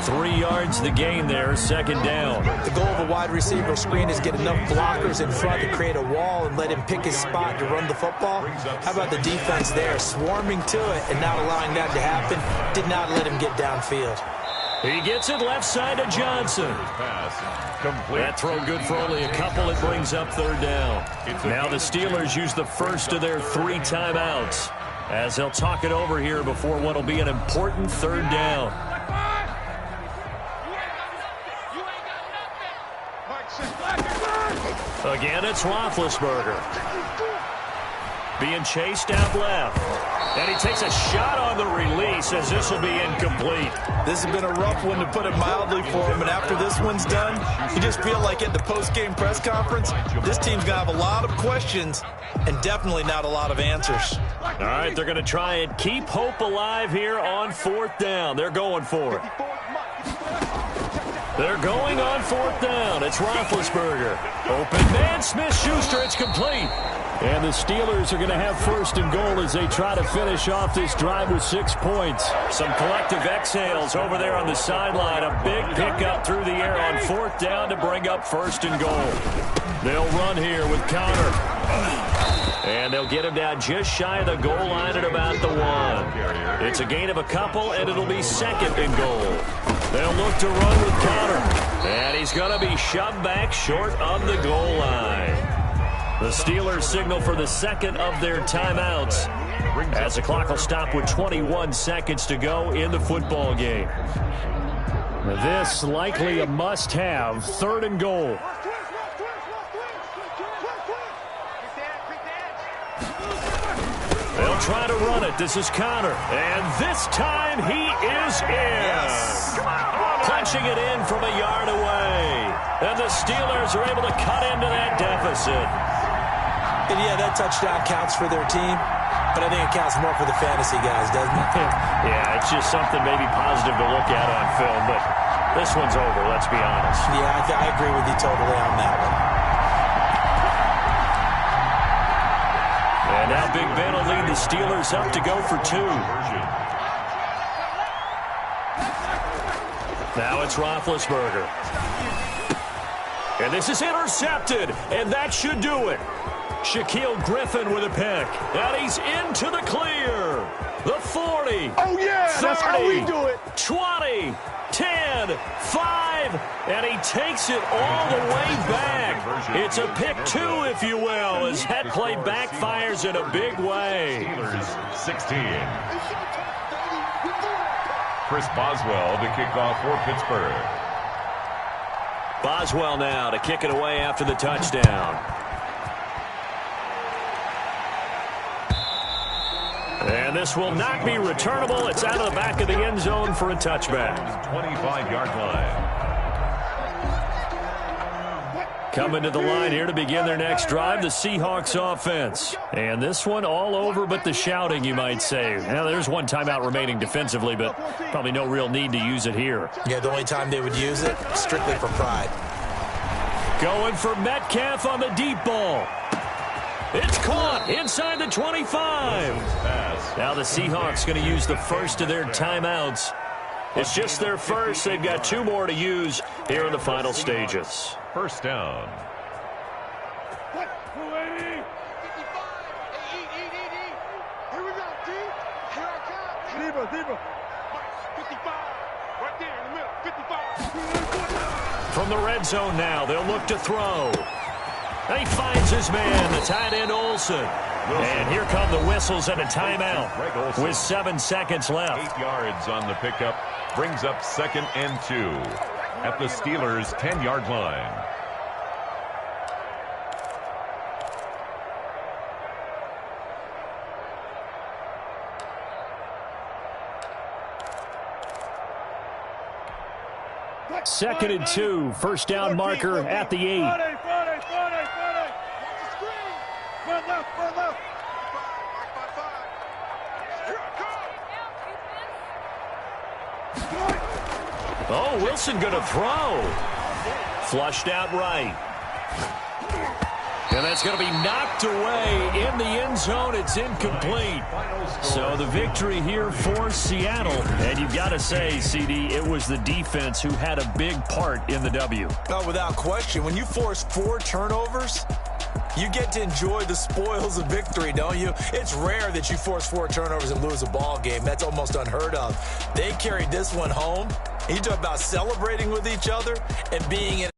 3 yards the gain there, second down. The goal of a wide receiver screen is get enough blockers in front to create a wall and let him pick his spot to run the football. How about the defense there, swarming to it and not allowing that to happen? Did not let him get downfield. He gets it left side to Johnson. That throw good for only a couple. It brings up third down. Now the Steelers use the first of their 3 timeouts as they'll talk it over here before what will be an important third down. Again, it's Roethlisberger. Being chased out left. And he takes a shot on the release as this will be incomplete. This has been a rough one, to put it mildly, for him. And after this one's done, you just feel like at the post-game press conference, this team's going to have a lot of questions and definitely not a lot of answers. All right, they're going to try and keep hope alive here on 4th down. They're going for it. They're going on 4th down. It's Roethlisberger. Open man, Smith-Schuster. It's complete. And the Steelers are going to have 1st and goal as they try to finish off this drive with 6 points. Some collective exhales over there on the sideline. A big pickup through the air on 4th down to bring up 1st and goal. They'll run here with Connor. And they'll get him down just shy of the goal line at about the 1. It's a gain of a couple, and it'll be 2nd and goal. They'll look to run with Connor. And he's going to be shoved back short of the goal line. The Steelers signal for the 2nd of their timeouts as the clock will stop with 21 seconds to go in the football game. This likely a must-have, 3rd and goal. They'll try to run it. This is Connor. And this time he is in. Punching it in from a yard away. And the Steelers are able to cut into that deficit. And yeah, that touchdown counts for their team, but I think it counts more for the fantasy guys, doesn't it? Yeah, it's just something maybe positive to look at on film, but this one's over, let's be honest. Yeah, I agree with you totally on that one. And now Big Ben will lead the Steelers up to go for 2. Now it's Roethlisberger. And this is intercepted, and that should do it. Shaquille Griffin with a pick. And he's into the clear. The 40. Oh, yeah, 30, that's how we do it. 20, 10, 5, and he takes it all the way back. It's a pick 2, if you will, as that play backfires in a big way. Steelers 16. Chris Boswell to kick off for Pittsburgh. Boswell now to kick it away after the touchdown. And this will not be returnable. It's out of the back of the end zone for a touchback. 25-yard line. Coming to the line here to begin their next drive, the Seahawks offense. And this one all over but the shouting, you might say. Now, there's one timeout remaining defensively, but probably no real need to use it here. Yeah, the only time they would use it, strictly for pride. Going for Metcalf on the deep ball. It's caught inside the 25. Now the Seahawks going to use the first of their timeouts. It's just their first. They've got 2 more to use here in the final stages. 1st down. Here we go, D. Here I come. Deeper. 55. Right there in the middle. 55. From the red zone now, they'll look to throw. And he finds his man, the tight end Olsen. And here come the whistles and a timeout with 7 seconds left. 8 yards on the pickup. Brings up 2nd and 2 at the Steelers' 10-yard line. Second and 2, first down marker at the 8. Oh, Wilson going to throw. Flushed out right. And that's going to be knocked away in the end zone. It's incomplete. So the victory here for Seattle. And you've got to say, CD, it was the defense who had a big part in the W. Oh, without question. When you force 4 turnovers, you get to enjoy the spoils of victory, don't you? It's rare that you force 4 turnovers and lose a ball game. That's almost unheard of. They carried this one home. You talk about celebrating with each other and being in